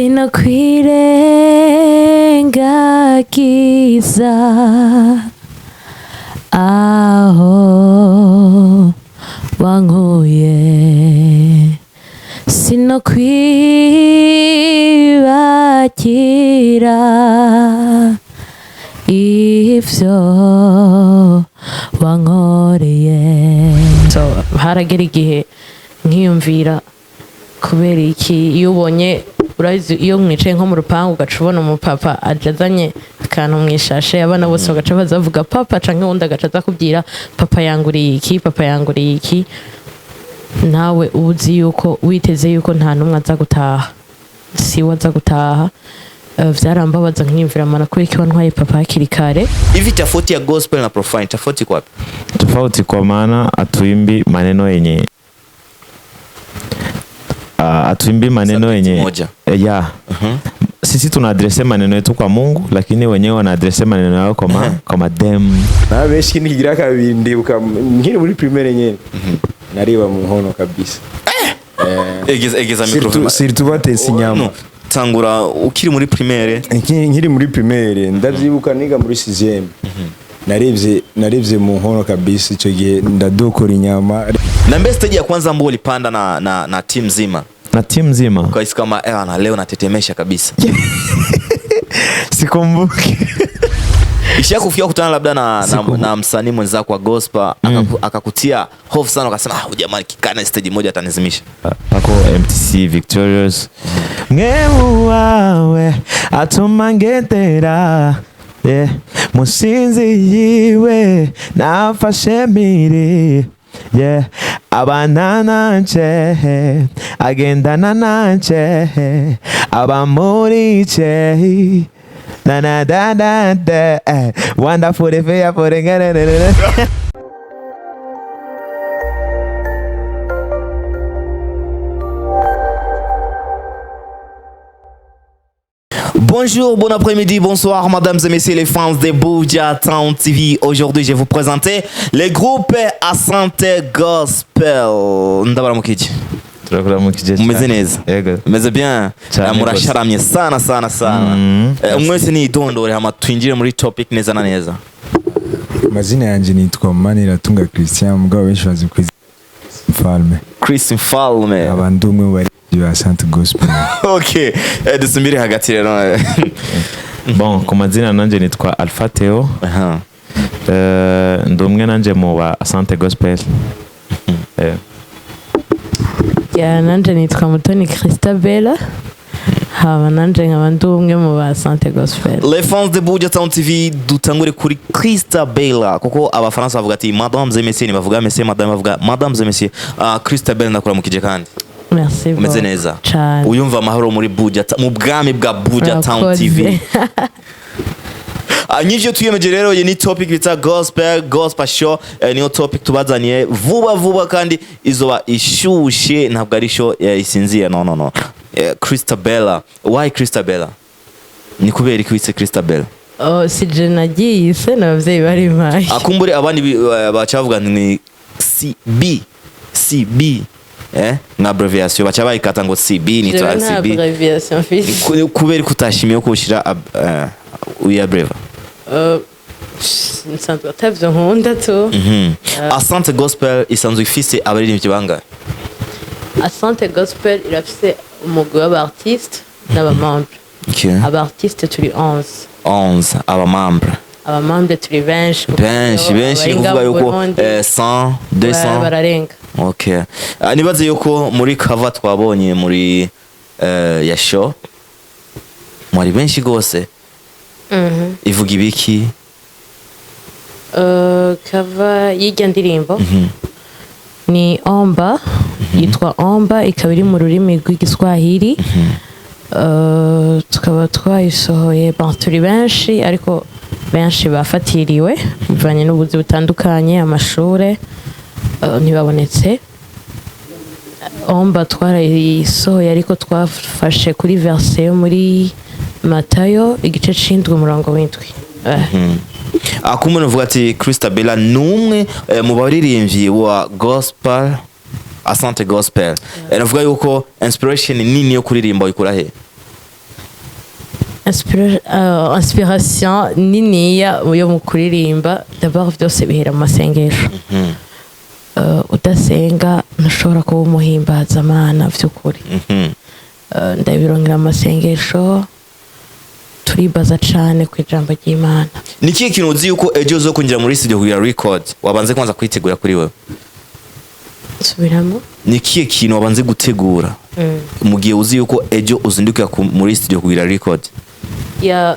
sinokwirengagiza aho wankuye, sinokwibagira ivyo wankoreye. So haragera igihe nkiyumvira kubera iki iyo ubonye urazi iyo mwicaye nko mu rupangu ugaca ubona umupapa ajazanye akantu mwishashe abana bose bagaca bazavuga papa canke wundi agaca aza kubwira papa yanguriye iki, papa yanguriye iki, nawe uzi yuko witeze yuko nta numwe aza gutaha, si we aza gutaha. Vyarambabaza nkiyumvira mana kuri kiwa ntwaye papa hakiri kare. Hivi tofauti ya gospel na profane tofauti kwa wapi? Tofauti kwa maana atuimbi maneno yenye atuimbi maneno yenye sisi tunaadrese maneno yetu kwa Mungu, lakini wenyewe wanaadrese maneno yao kwa madem. Na beshi nikigira kabiri ndibuka nkiri muri primaire nyene nariba mu nkono kabisa. Egeza microphone. Surtout batesi nyama. Tangura ukiri muri primaire. Nkiri muri primaire ndavyibuka niga muri 6e. Narivye mu nkono kabisa ico gihe ndadokora inyama. Na mbele stage ya kwanza ambao ulipanda na team nzima. Na team nzima. Kwa hisi kama na leo natetemesha kabisa. Sikumbuki. Ishia kufikia kukutana labda na msanii mwenzako wa gospel akakutia hofu sana ukasema jamani kikana stage moja atanizimisha. Pako MTC Victorious. Ngemu wawe atumangetera. Musinzi yiwe nafashe miri. Abana nche agendana nche abamuriche na na da da da wonderful fair for the. Bonjour, bon après-midi, bonsoir, mesdames et messieurs les fans de Buja Town TV. Aujourd'hui, je vais vous présenter le groupe ASANTE GOSPEL. Ndabaramukije. Turakuramukije. Mumeze neza. Yego. Mumeze bien. Murasharamye sana. Umwese ni idondore hama twinjire muri topic neza na neza. Mazina yanje nitwa Maniratunga Christian, mugabo benshi bazi ku Falme. Chris Falme. Abandumwe bari ASANTE GOSPEL. Okay, dusumbire hagati rero. Bon, ku mazina nanje nitwa Alpha Theo. Ndumwe nanje mu ba ASANTE GOSPEL. Ya nanje nitwa Mutoni Christabella. Haba nanje nkabandumwe mu ba ASANTE GOSPEL. Les fans de Buja Town TV dutangure kuri Christabella kuko abafaransa bavuga ati mesdames et messieurs, ni bavuga messieurs, madame bavuga mesdames et messieurs. Christabella ndakuramukije kandi. Merci beaucoup. Umeze neza. Uyumva amahoro muri Buja mu bwami bwa Buja Town TV. Nyivyo tuyemeje rero ye ni topic bita gospel show, niyo topic tubazaniye vuba kandi izoba ishushe ntabwo ari show isinziye no. Christabella, why Christabella? Ni kubera iki Christabella? Sije nagiye se nabavyeyi bari mayi. Akumbure abandi bacavuga ni CB. Na abbreviation bacha bayikata ngo CB ni to CB. Abbreviation fils. Kubera kutashimiye ko ushira uya breva. Nsanzwe tavyo nkunda to. ASANTE GOSPEL isanzwe ifise abaririmbyi bangahe? ASANTE GOSPEL irafise umugwi w'abartiste n'abamembre. Okay. Abartiste turi 11. 11 abamembre. Abamembre turi benshi kuvuga yuko 100 200 bararenga. Okay. Nibaze yuko muri cover twabonye muri ya show muri benshi gose. Ivuga ibiki? Cover y'irya ndirimbo ni OMBA, yitwa OMBA, ikaba iri mu rurimi rw'igiswahili. Tukaba twayisohoye turi benshi ariko benshi bafatiriwe bivanye n'ubuzi butandukanye, amashure ntibabonetse. OMBA twarayisohoye ariko twafashe kuri verse yo muri Matayo igice c'indwi umurongo w'indwi. Akumwe novuga ati Christabella numwe mu baririmbyi wa gospel ASANTE GOSPEL. Navuga yuko inspiration nini yo kuririmba ikura he? inspiration niniya yo mu kuririmba d'abord byose bihera mu masengesho. Udasenga ntushobora kuba umuhimbaza Imana vy'ukuri. Ndabirongera amasengesho turibaza cane ku ijambo ry'Imana. Ni kihe kintu uzi yuko ejo zo kungira muri studio kugira record wabanze kwanza kwitegura kuri wewe? Subiramo. Ni kihe kintu wabanze gutegura mu gihe uzi yuko ejo uzindukira muri studio kugira record? Ya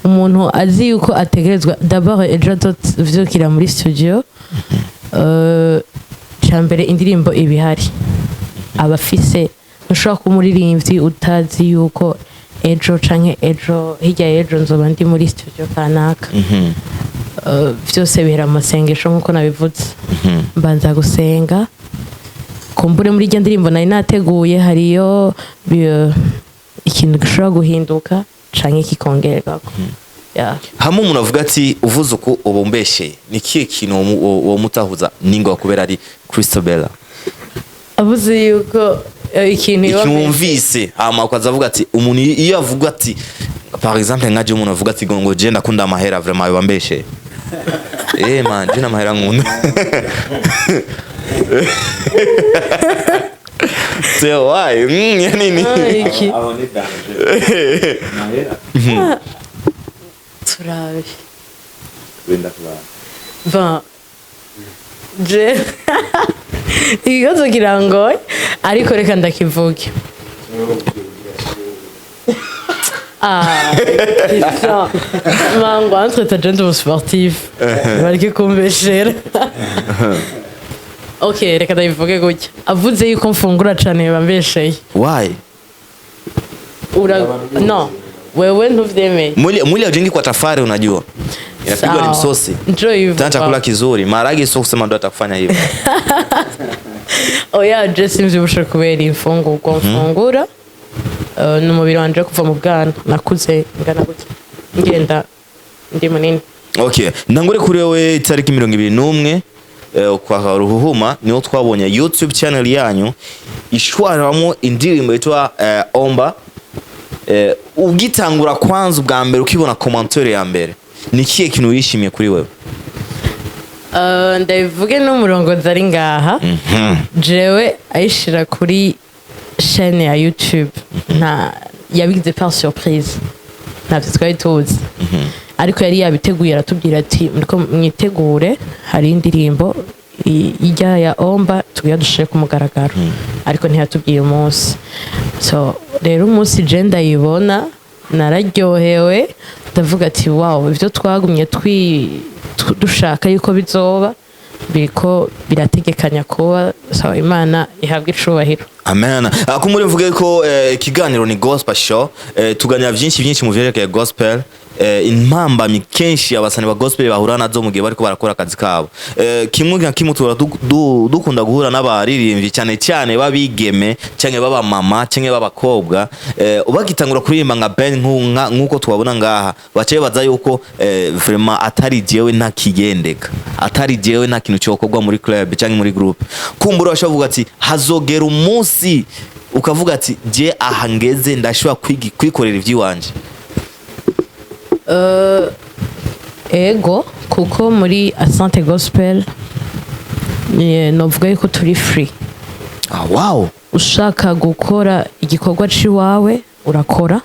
umuntu azi yuko ategerezwa d'abord ejo azovyukira muri studio. Cyambere indirimbo ibihari abafise ntushobora kumuririmbyi utazi yuko ejo canke ejo hirya ejo nzoba ndi muri studio kanaka. Vyose bihera amasengesho nkuko nabivuze. Mbanza gusenga kumbure muri iryo ndirimbo nari nateguye hariyo ikintu gishobora guhinduka canke kikongerwako. Hamwe umuntu avuga ati uvuze uko ubombeshe ni kihe kintu wo mutahuza ningo kubera ari Crystal Bella? Avuze yuko ikintu wumvise hama kwazavuga ati umuntu iyo avuga ati par exemple ngaje umuntu avuga ati ngo je ndakunda amahera vraiment yobambeshe. Man, je namahera nkunda. So why? Yani abone danger mahera turabe wenda kubana va je ikibazo kirangoye ariko reka ndakivuge. Mango entre ta gender sportif bareke kumbeshera. Okay, reka ndabivuge gutya. Avuze yuko mfungura cane bambesheye. Why? No, wewe ntuvyemeye. Mwili haujengi kwa tafari unajua. Inapigwa ni msosi. Njoo hivyo. Tana chakula kizuri. Maharage sio kusema ndo atakufanya hivyo. Oya, je simvyibushe kubera imfungurwa mfungura. N'umubiri wanje kuva mu bwana nakuze ngana gutya. Ngenda ndi munini. Okay, ndangure kuri wewe itariki 21 kwa Ruhuhuma niho twabonye YouTube channel yanyu ishwaramo indirimbo yitwa OMBA. Ugitangura kwanza ubwa mbere ukibona commentaire ya mbere ni kihe kintu wishimiye kuri wewe? Ndabivuge n'umurongozi ari ngaha. Jewe ayishira kuri chaîne ya YouTube na yabigize par surprise navyo twari tuzi. Ariko yari yabiteguye aratubwira ati muriko mwitegure hari indirimbo ijya ya OMBA tugiye dushire ku mugaragaro. Ariko ntiyatubwiye umunsi. So rero umunsi je ndayibona nararyohewe ndavuga ati wow ivyo twagumye dushaka yuko bizoba biriko birategekanya kuba. Sawa, Imana ihabwe icubahiro. Amen. Akumuri mvuge ko ikiganiro ni gospel show. Tuganira byinshi mu vyerekeye gospel. Impamba mikenshi abasani ba gospel bahura nazo mu gihe bariko barakora akazi kabo. Kimwe nka kimwe dukunda guhura n'abaririmbyi cyane cyane babigeme cyangwa baba mama cyangwa babakobwa. Ubagitangura kuririmba nka band nkuko twabona ngaha bacaye baza yuko vraiment atari jewe nta kigendeka, atari jewe nta kintu cyokorwa muri club cyangwa muri group. Kumbura bashavuga ati hazogera umunsi ukavuga ati je ahangeze ndashobora kwikorera ivy'iwanje. Ego kuko muri ASANTE GOSPEL novuga yuko turi free. Wow. Ushaka gukora igikorwa ciwawe urakora.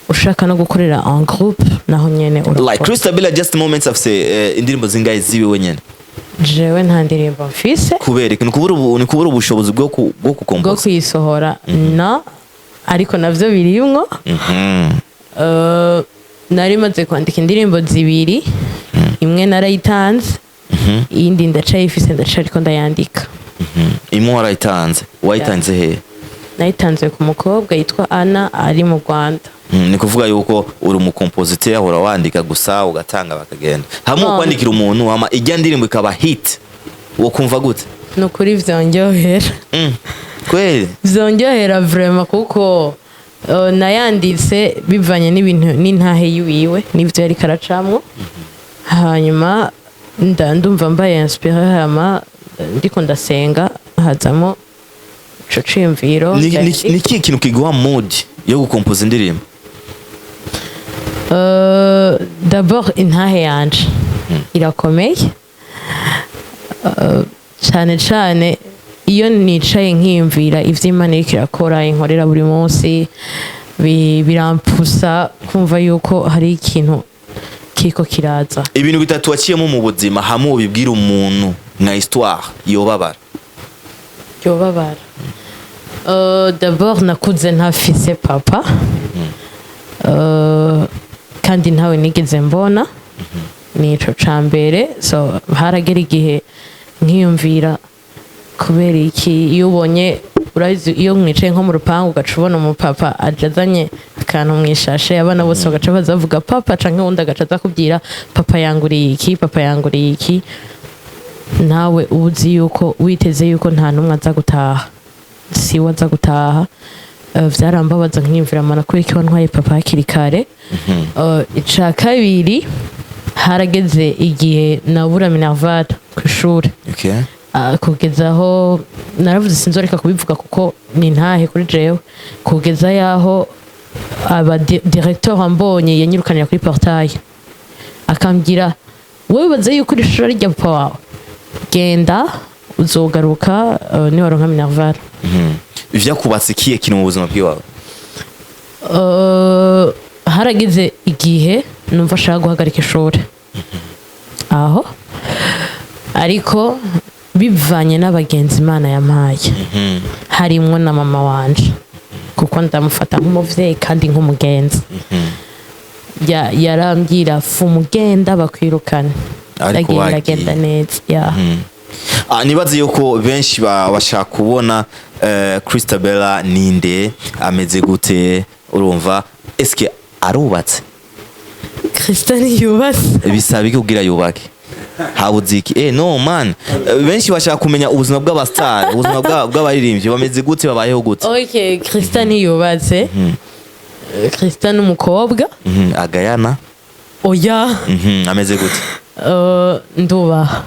Ushaka no gukorera en groupe naho nyene urakora. Like Crystal Bella just moments of say indirimbo zingaye ziwe wenyene. Jewe nta ndirimbo mfise. Kubera ni kubura ubushobozi bwo kukompoza. Bwo kuyisohora na ariko navyo birimwo. Nari maze kwandika indirimbo zibiri. Imwe narayitanze. Iyindi ndacayifise ndacariko ndayandika. Imwe warayitanze. Wayitanze he? Nayitanze ku mukobwa yitwa Ana ari mu Rwanda. Ni kuvuga yuko uri umukompositeur ahora wandika gusa ugatanga bakagenda. Hamwe kwandikira umuntu ama ijya ndirimbo ikaba hit. Wo kumva gute? No kuri vyonjohera. Kweli? Vyonjohera vraiment kuko nayanditse bivanye n'ibintu n'intahe yiwiwe n'ivyo yari karacamwo. Hanyuma ndumva mbaye inspiré hama ndiko ndasenga hazamo ico cimviro. Ni kikintu kiguha mood yo gukompoza indirimbo? D'abord intahe yanje irakomeye cyane cyane iyo nicaye nkiyumvira ivyo Imana iriko irakora inkorera buri munsi birampusa kumva yuko hari ikintu kiko kiraza. Ibintu bitatu waciyemo mu buzima hamwe ubibwira umuntu nka histoire yobabara. D'abord nakuze ntafise papa kandi ntawe nigeze mbona nico cambere, so haragera igihe nkiyumvira kubera iki iyo ubonye urazi iyo mwicaye nko mu rupangu ugacubona umupapa ajazanye akantu mwishashe abana bose bagaca bazavuga papa canke wundi agaca azakubwira papa yanguriye iki nawe uzi yuko witeze yuko nta numwe aza gutaha si waza gutaha. Vyarambabaza nkiyumvira mana kuri ko ntwaye papa hakiri kare. Ica kabiri harageze igihe nabura minerval ku ishuri. Kugeza aho naravuze sinzoreka kubivuga kuko ni ntahe kuri jewe, kugeza yaho aba directeur ambonye yanyirukanira kuri portail akambwira wewe baze yuko ishuri rya papa wawe genda uzogaruka ni waronka minerval. Vyakubatse kiye kintu mu buzima bwiwawe? Harageze igihe numva ashaka guhagarika ishuri aho, ariko bivanye n'abagenzi Imana yampaye harimwo na mama wanje kuko ndamufata nk'umuvyeyi kandi nk'umugenzi. Yarambwira fu mugenda bakwirukana agenda neza. Nibaze yuko benshi bashaka kubona Christabella ninde, ameze gute, urumva eske arubatse? Christian yubatse Bisaba iki kugira yubake? Habuziki no man, benshi bashaka kumenya ubuzima bw'abastar, ubuzima bw'abaririmbyi bameze gute, babayeho gute? Okay, Christian yubatse. Christian umukobwa agayana oya. Ameze gute? Ndubaha.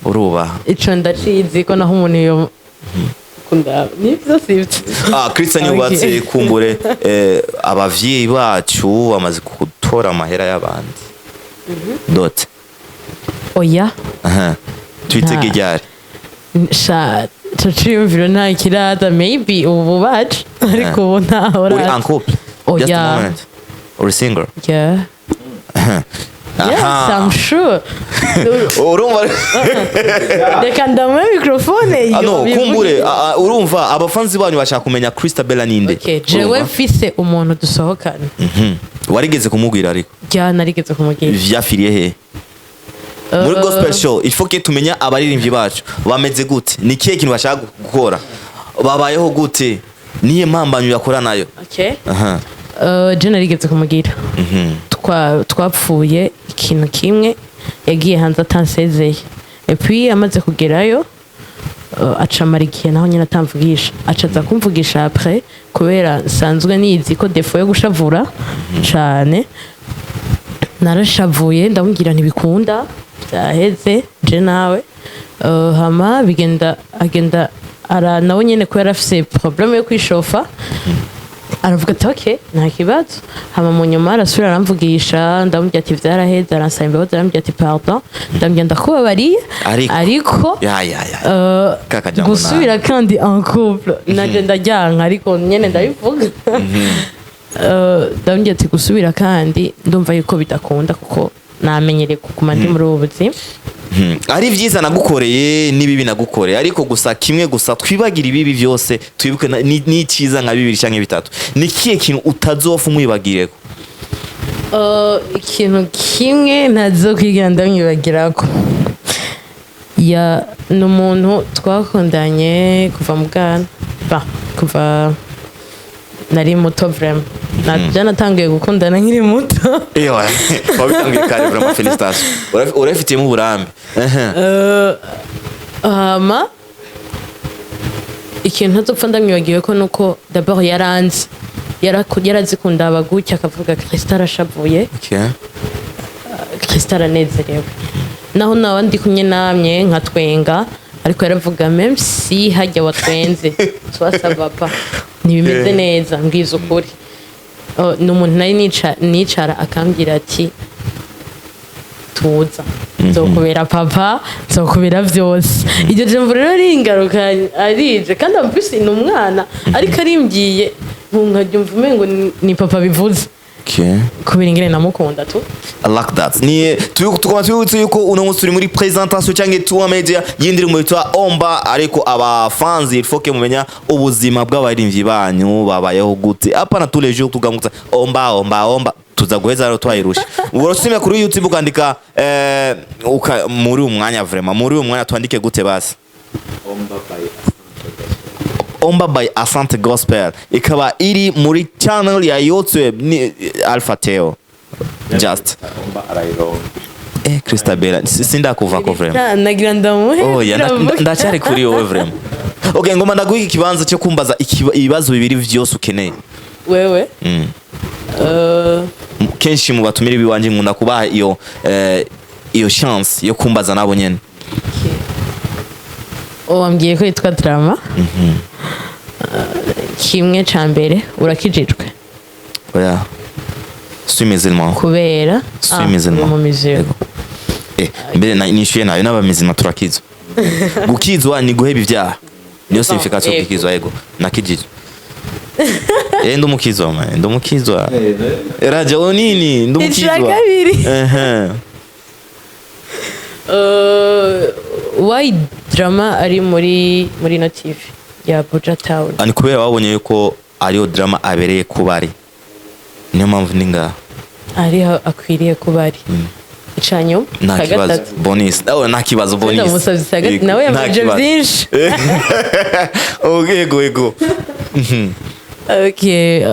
Urubaha ico ndacizi ko naho umuntu yo kunda nivyo sivyo. Christian yubatse kumbure abavyeyi bacu bamaze gutora amahera y'abandi dote oya. Twitege ryari? Sha tuciyumviro nta kirada maybe ubu bacu ariko ubu ntahora. Uri en couple? Oya. Just a moment. Uri single? Yeah. Yes, I'm sure. Urumva Reka ndamuhe mikrofone iyo. no kumbure urumva abafanzi banyu bashaka kumenya Christabella ninde? Okay, jewe mfise umuntu dusohokana. Warigeze kumubwira ariko? Ja narigeze kumubwira. Vyafiriye he? Muri gospel show il faut que tumenya abaririmbyi bacu bameze gute, ni kiye kintu bashaka gukora, babayeho gute, niye mpambanyu yakora nayo. Okay. Je narigeze kumubwira. Twapfuye ikintu kimwe, yagiye hanze atansezeye, et puis amaze kugerayo acamara igihe naho nyine atamvugisha, acaza kumvugisha après kubera nsanzwe nizi ko defo yo gushavura cane. Narashavuye ndamubwira ntibikunda byaheze je nawe hama agenda nawe nyene ko yarafise problème yo kwishofa, aravuga ati okay nta kibazo. Hama mu nyuma arasubira aramvugisha, ndamubwira ati vyaraheze, aransaba imbabazi, arambwira ati pardon, ndamubwira ndakubabariye ariko gusubira kandi en couple naje ndajyanka, ariko nyene ndabivuga. Ndamubwira ati gusubira kandi ndumva yuko bidakunda kuko namenyereye kuguma ndi muri ubu buzima. Ari vyiza nagukoreye nibibi nagukoreye, ariko gusa kimwe gusa twibagira ibibi byose twibuke ni ciza nka bibiri canke bitatu. Ni kiye kintu utazofa umwibagireko? Ikintu kimwe ntazokwigira ndamwibagirako, n'umuntu twakundanye kuva mu bwana, kuva nari muto vraiment. Natangiye gukundana nkiri muto. Wabitangiye kare vraiment, félicitations. Urafitiyemo uburambe. Hama ikintu ntazopfa ndamwibagiwe ko nuko d'abord yaranzi yarazikunda abagutya akavuga Christa arashavuye, Christa aranezerewe, naho nawe ndi kumwe namye nkatwenga, ariko yaravuga même si hajya watwenze twasaba pa ntibimeze neza mbwiza ukuri. n'umuntu nari nicara akambwira ati tuza nzokubera papa nzokubera vyose iryo jambo rero ringaruka arije kandi amvise ni umwana ariko arimbwiye nkaryumva umengo ni papa bivuze kubera ingene namukunda tu I like that. Ni tukoma twibutse yuko uno munsi turi muri presentation cyangwa tour media y'indirimbo yitwa OMBA ariko aba fans il faut que mumenya ubuzima bw'abarimvyi banyu babayeho gute apana tous les jours tugamutsa OMBA tuza guheza rero twayirusha ubwo rusime kuri YouTube ukandika muri umwanya vraiment muri umwanya twandike gute basi OMBA by ASANTE GOSPEL ikaba iri muri channel ya YouTube ni Alpha Teo just Krista Bella sinda kuva ko vraiment nagira ndamuhe ndacyari kuri wowe vraiment okay ngoma ndaguha ikibanza cyo kumbaza ibibazo bibiri vyose ukeneye wewe kenshi mu batumira biwanje nkunda kubaha iyo chance yo kumbaza nabo nyene wambwiye ko yitwa drama kimwe ca mbere urakijijwe oya suis musulman kubera suis musulman mu mizero mbere nishuye nayo n'abamizima turakizwa gukizwa ni guheba ibyaha niyo signification yo gukizwa yego nakijije ndumukizwa raja nini ndumukizwa why drama ari muri no TV ya Buja Town ani kubera wabonye yuko ariyo drama abereye kubari niyo mpamvu ninga ariho akwiriye kubari icanyo kagatatu bonus nta kibazo bonus ndamusabye sagati nawe yamuje byinshi ego okay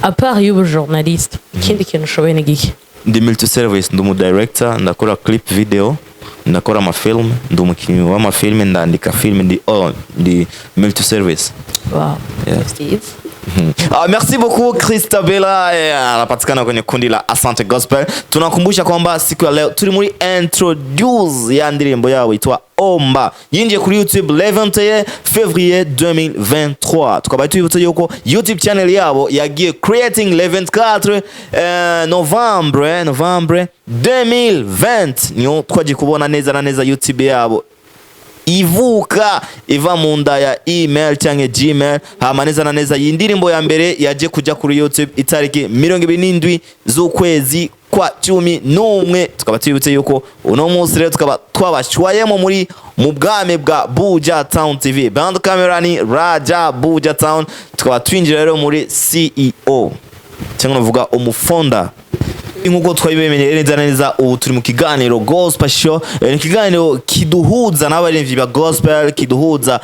à part you journaliste ikindi kintu ushoboye ni giki ndi multi service ndumu director ndakora clip video ndakora amafilm ndumukinnyi w'amafilm ndandika film ndi multi service wow yes. Merci beaucoup Krista Bella anapatikana kwenye kundi la Asante Gospel. Tunakumbusha kwamba siku ya leo tuli muri introduce ya ndirimbo yao yitwa OMBA yinjiye kuri YouTube 11 février 2023. Tukaba tuyibutse yuko YouTube channel yabo yagiye creating 24 Novembre 2020 niyo twaje kubona neza na neza YouTube yabo ivuka iva mu nda ya email cyangwa Gmail hama neza na neza y'indirimbo ya mbere yaje kuja kuri YouTube itariki 27 z'ukwezi kwa 11. Tukaba tuyibutse yuko uno munsi rero tukaba twabashwayemo mu bwame bwa Buja Town TV band camera ni Raja Buja Town. Tukaba twinjira rero muri CEO cyangwa navuga umufonda nkuko twabibemenye neza neza ubu turi mu kiganiro Gospel Show ni kiganiro kiduhuza n'abarimvyi ba gospel kiduhuza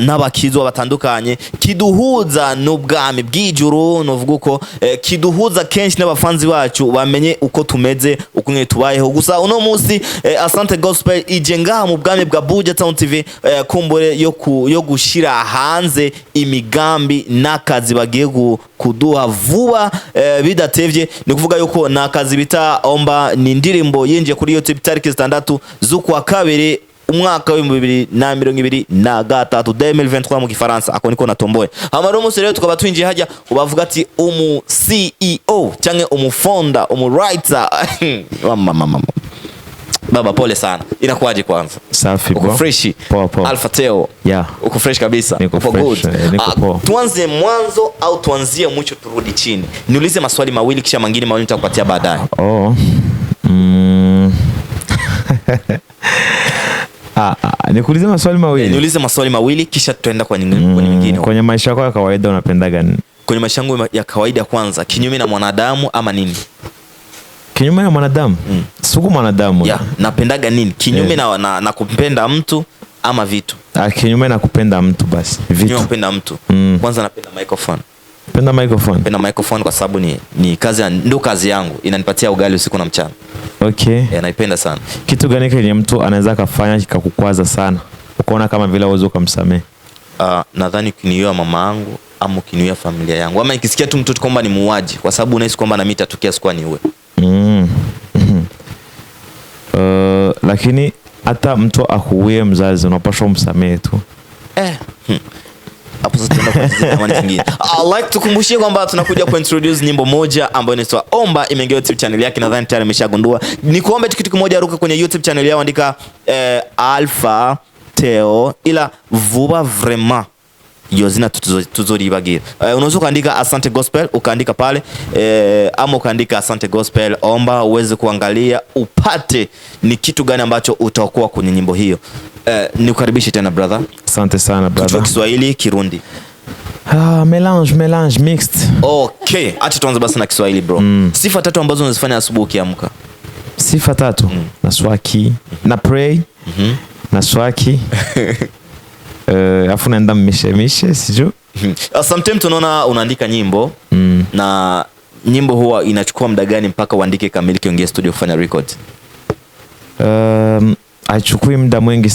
n'abakizwa batandukanye kiduhuza n'ubwami bw'ijuru novuga uko kiduhuza kenshi n'abafanzi bacu bamenye uko tumeze uko nge tubayeho gusa uno munsi Asante Gospel ije ngaha mu bwami bwa Buja Town TV kumbure yo gushira hanze imigambi n'akazi bagiye kuduha vuba bidatevye ni kuvuga yuko nakazi bita OMBA ni indirimbo yinjiye kuri YouTube tariki 6 z'ukwa kabiri umwaka wa 2023 2023 mu gifaransa ako niko natomboye hamaro umunsi rero tukaba twinjiye hajya ubavuga ati umu CEO cyangwa umufonda writer mama baba pole sana inakuaje kwanza safi bro uko fresh Alpha Teo yeah uko fresh kabisa uko good tuanze mwanzo au tuanzie mwisho turudi chini niulize maswali mawili kisha mengine mawili nitakupatia baadaye nikuulize maswali mawili niulize maswali mawili kisha tutaenda kwa nyingine kwenye maisha yako ya kawaida unapendaga nini kwenye maisha yangu ya kawaida kwanza kinyume na mwanadamu ama nini kinyume na mwanadamu siku mwanadamu yeah napendaga nini kinyume na kupenda mtu ama vitu kinyume na kupenda mtu basi vitu kinyume kupenda mtu kwanza napenda microphone penda microphone kwa sababu ni kazi ndo kazi yangu inanipatia ugali usiku na mchana okay naipenda sana kitu gani kile mtu anaweza kufanya kikakukwaza sana ukaona kama vile uwezo kumsamehe nadhani kiniua mama yangu ama kiniua familia yangu ama nikisikia tu mtoto kwamba ni muuaji kwa sababu unahisi kwamba na mimi tatokea siku niue lakini hata mtu akuue mzazi unapaswa umsamehe tu hapo sasa tunaenda kwa zamani zingine. I like tukumbushie kwamba tunakuja ku introduce nyimbo moja ambayo inaitwa Omba, imeingia YouTube channel yake, nadhani tayari umeshagundua. Nikuombe kitu kimoja, ruka kwenye YouTube channel yao, andika Alpha Teo, ila vuba vraiment iyo zina tuzoribagira. Unaweza kuandika Asante Gospel, ukaandika pale ama ukaandika Asante Gospel Omba, uweze kuangalia upate ni kitu gani ambacho utakuwa kwenye nyimbo hiyo. Nikukaribishe tena brother. Asante sana brother. Tucho Kiswahili, Kirundi. Melange mixed. Okay, acha tuanze basi na Kiswahili bro. Sifa 3 ambazo unazifanya asubuhi ukiamka. Sifa 3. Naswaki, na pray, naswaki. Afu naenda mishe siju. Sometimes tunaona unaandika nyimbo na nyimbo huwa inachukua muda gani mpaka uandike kamili kiongea studio kufanya record? Haichukui muda mwingi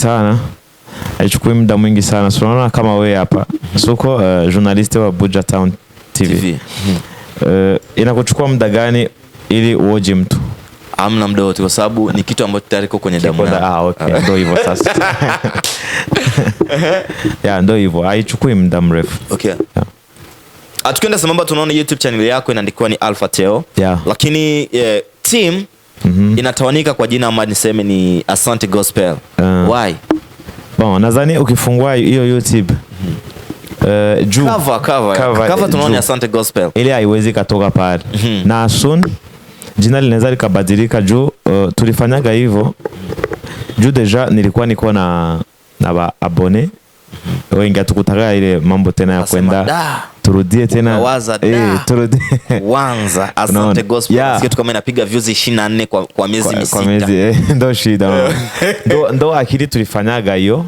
sana. So unaona kama wewe hapa soko journalist wa Buja Town TV. Inakuchukua muda gani ili uoje mtu? Hamna muda wote, kwa sababu ni kitu ambacho tayari kiko kwenye damu yangu. Okay, ndio hivyo sasa. Ndio hivyo, haichukui muda mrefu. Okay. Tukienda sambamba, tunaona YouTube channel yako inaandikwa ni Alpha Teo. Lakini team inatawanika kwa jina ama niseme ni Asante Gospel. Why? Bon, nadhani ukifungua hiyo YouTube juu cover tunaona Asante Gospel. Ile haiwezi katoka pale. Na soon jina linaweza likabadilika juu tulifanyaga hivyo. Juu deja nilikuwa niko na abone wengi, atukutaka ile mambo tena ya kwenda turudie tena turudie Wanza Asante Gospel kitu kama inapiga views 24 kwa miezi 6. Kwa miezi ndio shida. Ndo akili tulifanyaga hiyo.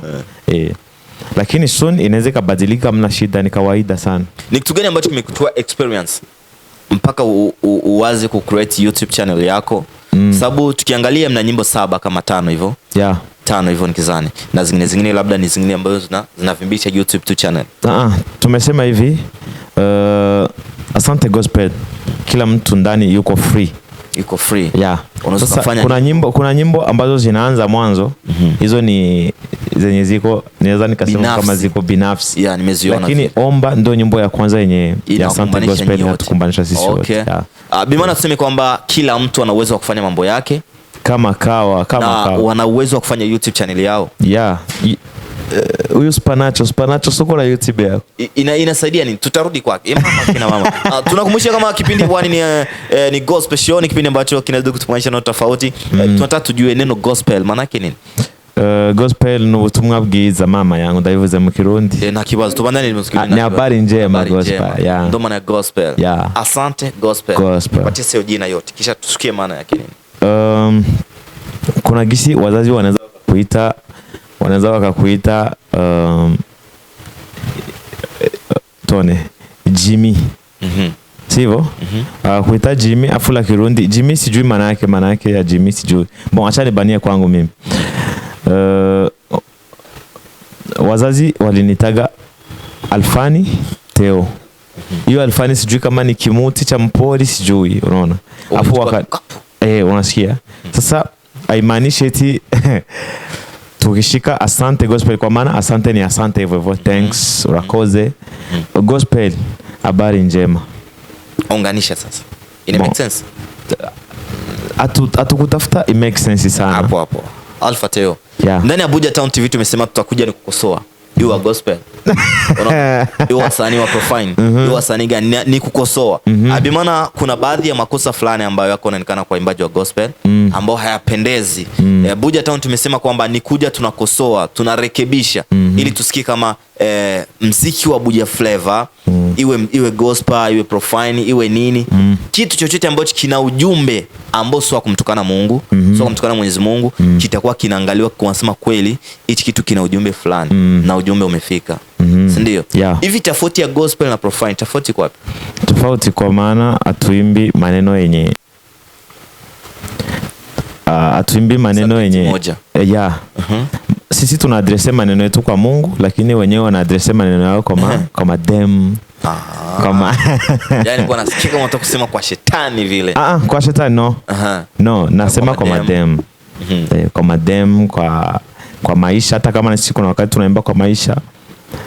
Lakini soon inaweza kubadilika, mna shida, ni kawaida sana. Ni kitu gani ambacho kimekutoa experience mpaka uwaze ku create YouTube channel yako? Sababu tukiangalia mna nyimbo 7 kama 5 hivyo. 5 hivyo nikizani. Na zingine labda ni zingine ambazo zinavimbisha YouTube tu channel. Tumesema hivi Asante Gospel kila mtu ndani yuko free. Unaweza kufanya kuna nyimbo ambazo zinaanza mwanzo. Hizo ni zenye ziko naweza nikasema kama ziko binafsi. Nimeziona. Lakini Omba ndio nyimbo ya kwanza yenye ya Asante Gospel inatukumbanisha sisi wote. Bimaana tuseme kwamba kila mtu ana uwezo wa kufanya mambo yake kama kawa. Wana uwezo wa kufanya YouTube channel yao. Huyu Spanacho soko la YouTube yao. Inasaidia nini? Tutarudi kwake. Mama. Tunakumbusha kama kipindi bwani ni gospel show, ni kipindi ambacho kinaweza kutukumanisha na tofauti. Tunataka tujue neno gospel maana yake nini? Gospel no ubutumwa bwiza mama yangu ndabivuze mu Kirundi. Na kibazo tubandane ni musikilizaji. Ni habari njema gospel. Ndio maana gospel. Asante Gospel. Patie sio jina yote kisha tusikie maana yake nini. Kuna gisi wazazi wanaweza wakakuita Tone Jimmy. Sivyo? Kuita Jimmy afula Kirundi. Jimmy sijui maana yake ya Jimmy sijui. Bon, acha nibanie kwangu mimi. Wazazi walinitaga Alfani Teo. Hiyo Alfani sijui kama ni kimuti cha mpoli sijui, unaona. Afu unasikia? Sasa haimaanishi eti tukishika Asante Gospel kwa maana asante ni asante hivyo, thanks, urakoze. Gospel habari njema. Unganisha sasa. Ina make sense? Atukutafuta it makes sense sana. Hapo. Alpha Teo. Ndani ya Buja Town TV tumesema tutakuja ni kukosoa. You are gospel. You wasanii wa profile. You wasanii gani ni kukosoa. Abimana kuna baadhi ya makosa fulani ambayo yako yanaonekana kwa imbaji wa gospel ambao hayapendezi. Buja Town tumesema kwamba ni kuja tunakosoa, tunarekebisha ili tusikie kama mziki wa Buja Flavor iwe gospel, iwe profile, iwe nini. Kitu chochote ambacho kina ujumbe ambao sio kumtukana Mungu, sio kumtukana Mwenyezi Mungu, kitakuwa kinaangaliwa kwa kusema kweli hichi kitu kina ujumbe fulani na ujumbe umefika. Si ndio? Hivi tofauti ya gospel na profane tofauti kwa wapi? Tofauti kwa maana atuimbi maneno yenye moja. Sisi tuna address maneno yetu kwa Mungu, lakini wenyewe wana address maneno yao kwa madem. Kama yani kwa nasikia kama unataka kusema kwa shetani vile. Kwa shetani no. No, nasema kwa madem. Kwa madem, kwa maisha, hata kama na siku na wakati tunaimba kwa maisha,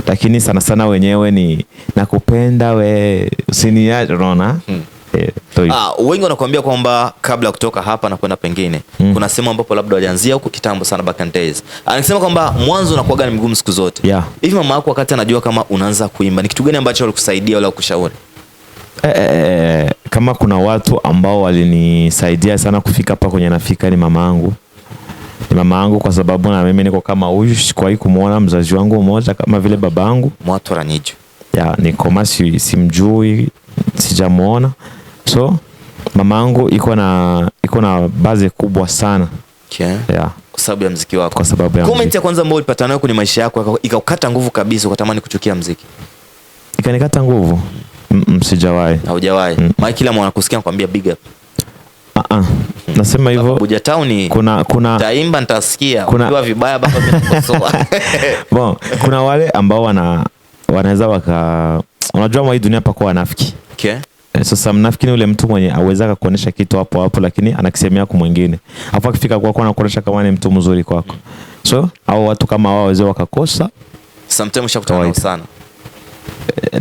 lakini sana sana wenyewe ni nakupenda we usiniache, unaona. Wengi wanakuambia kwamba kabla ya kutoka hapa na kwenda pengine kuna sehemu ambapo labda walianzia huko kitambo sana, back in days. Anasema kwamba mwanzo unakuwa ni mgumu siku zote. Hivi mama yako wakati anajua kama unaanza kuimba, ni kitu gani ambacho alikusaidia wala kukushauri? Kama kuna watu ambao walinisaidia sana kufika hapa kwenye nafika ni mamangu. Ni mamangu kwa sababu na mimi niko kama huyu, sikuwahi kumuona mzazi wangu mmoja kama vile babangu. Mwatora nijo. Niko masi simjui, sijamuona. So mamangu iko na base kubwa sana. Kwa sababu ya muziki wako. Kwa sababu ya comment ya kwanza ambayo ulipata nayo kwenye maisha yako ikakata nguvu kabisa ukatamani kuchukia muziki? Ikanikata nguvu? Sijawahi. Haujawahi? Maana kila mwana kusikia nakwambia big up. Nasema hivyo. Buja Town kuna taimba nitasikia. Ukiwa vibaya baba mimi Bon, kuna wale ambao wanaweza unajua mwa hii dunia pa kwa wanafiki. Sasa mnafiki ni ule mtu mwenye aweza kukuonesha kitu hapo hapo lakini anakisemea kwa mwingine. Hapo akifika kwako anakuonesha kama ni mtu mzuri kwako. So au watu kama wao waweza wakakosa. Sometimes ushakutana nao sana.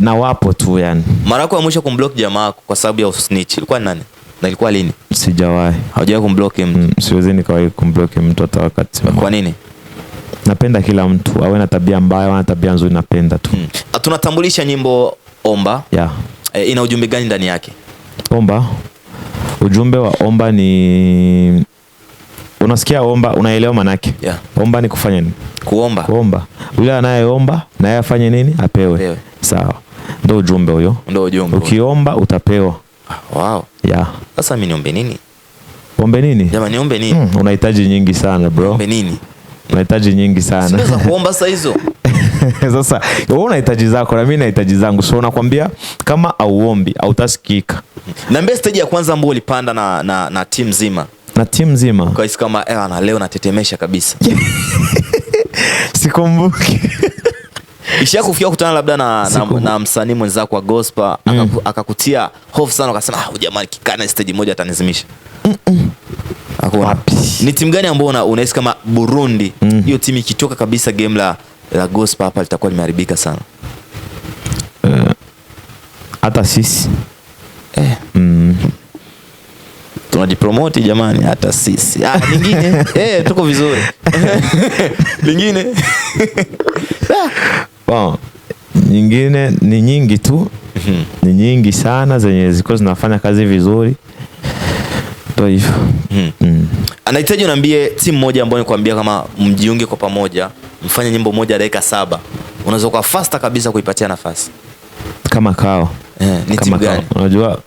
Na wapo tu yani. Mara yako ya mwisho kumblock jamaa kwa sababu ya snitch ilikuwa nani? Na ilikuwa lini? Sijawahi. Haujawahi kumblock mtu? Siwezi nikawahi kumblock mtu hata wakati. Kwa nini? Napenda kila mtu awe na tabia mbaya au na tabia nzuri, napenda tu. Tunatambulisha nyimbo Omba. Ina ujumbe gani ndani yake? Omba, ujumbe wa Omba ni unasikia Omba, unaelewa maana yake? Omba ni kufanya nini? Kuomba. Yule anayeomba na yeye afanye nini? Apewe. Sawa. Ndio ujumbe huyo. Ukiomba utapewa. Wow. Sasa mimi niombe nini? Ombe nini? Jamani niombe nini? Unahitaji nyingi sana bro. Ombe nini? Unahitaji nyingi sana. Siweza kuomba sasa hizo. Sasa wewe unahitaji zako na mimi nahitaji zangu. So nakwambia kama auombi hautasikika. Niambie stage ya kwanza ambayo ulipanda na team nzima. Na team nzima. Kwa hisi kama na leo natetemesha kabisa. Sikumbuki. Ishakufikia kukutana labda na msanii mwenzako wa gospel akakutia hofu sana ukasema jamani kikana stage moja atanizimisha? Wapi? Ni timu gani ambayo unahisi kama Burundi hiyo timu ikitoka kabisa game la gospel hapa litakuwa limeharibika sana? Hata sisi tunajipromote jamani, hata sisi lingine tuko vizuri. Lingine nyingine ni nyingi tu. Ni nyingi sana zenye ziko zinafanya kazi vizuri. Ndio hivyo. Anahitaji uniambie timu moja ambayo nikwambia kama mjiunge kwa pamoja mfanye nyimbo moja dakika 7 unaweza kwa faster kabisa kuipatia nafasi. Kama kao. Ni timu gani? Unajua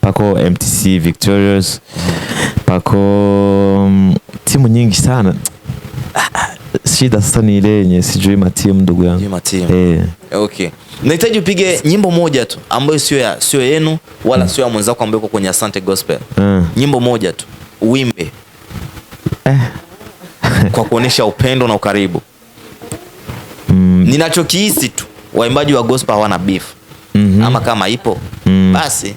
pako MTC Victorious. Pako timu nyingi sana. Shida sasa ni ile yenye sijui matimu ndugu yangu. Okay. Nahitaji upige nyimbo moja tu ambayo sio yenu wala sio ya mwenzako ambaye uko kwenye Asante Gospel. Nyimbo moja tu uimbe. Kwa kuonesha upendo na ukaribu. Ninachokihisi tu waimbaji wa gospel hawana beef. Ama kama ipo basi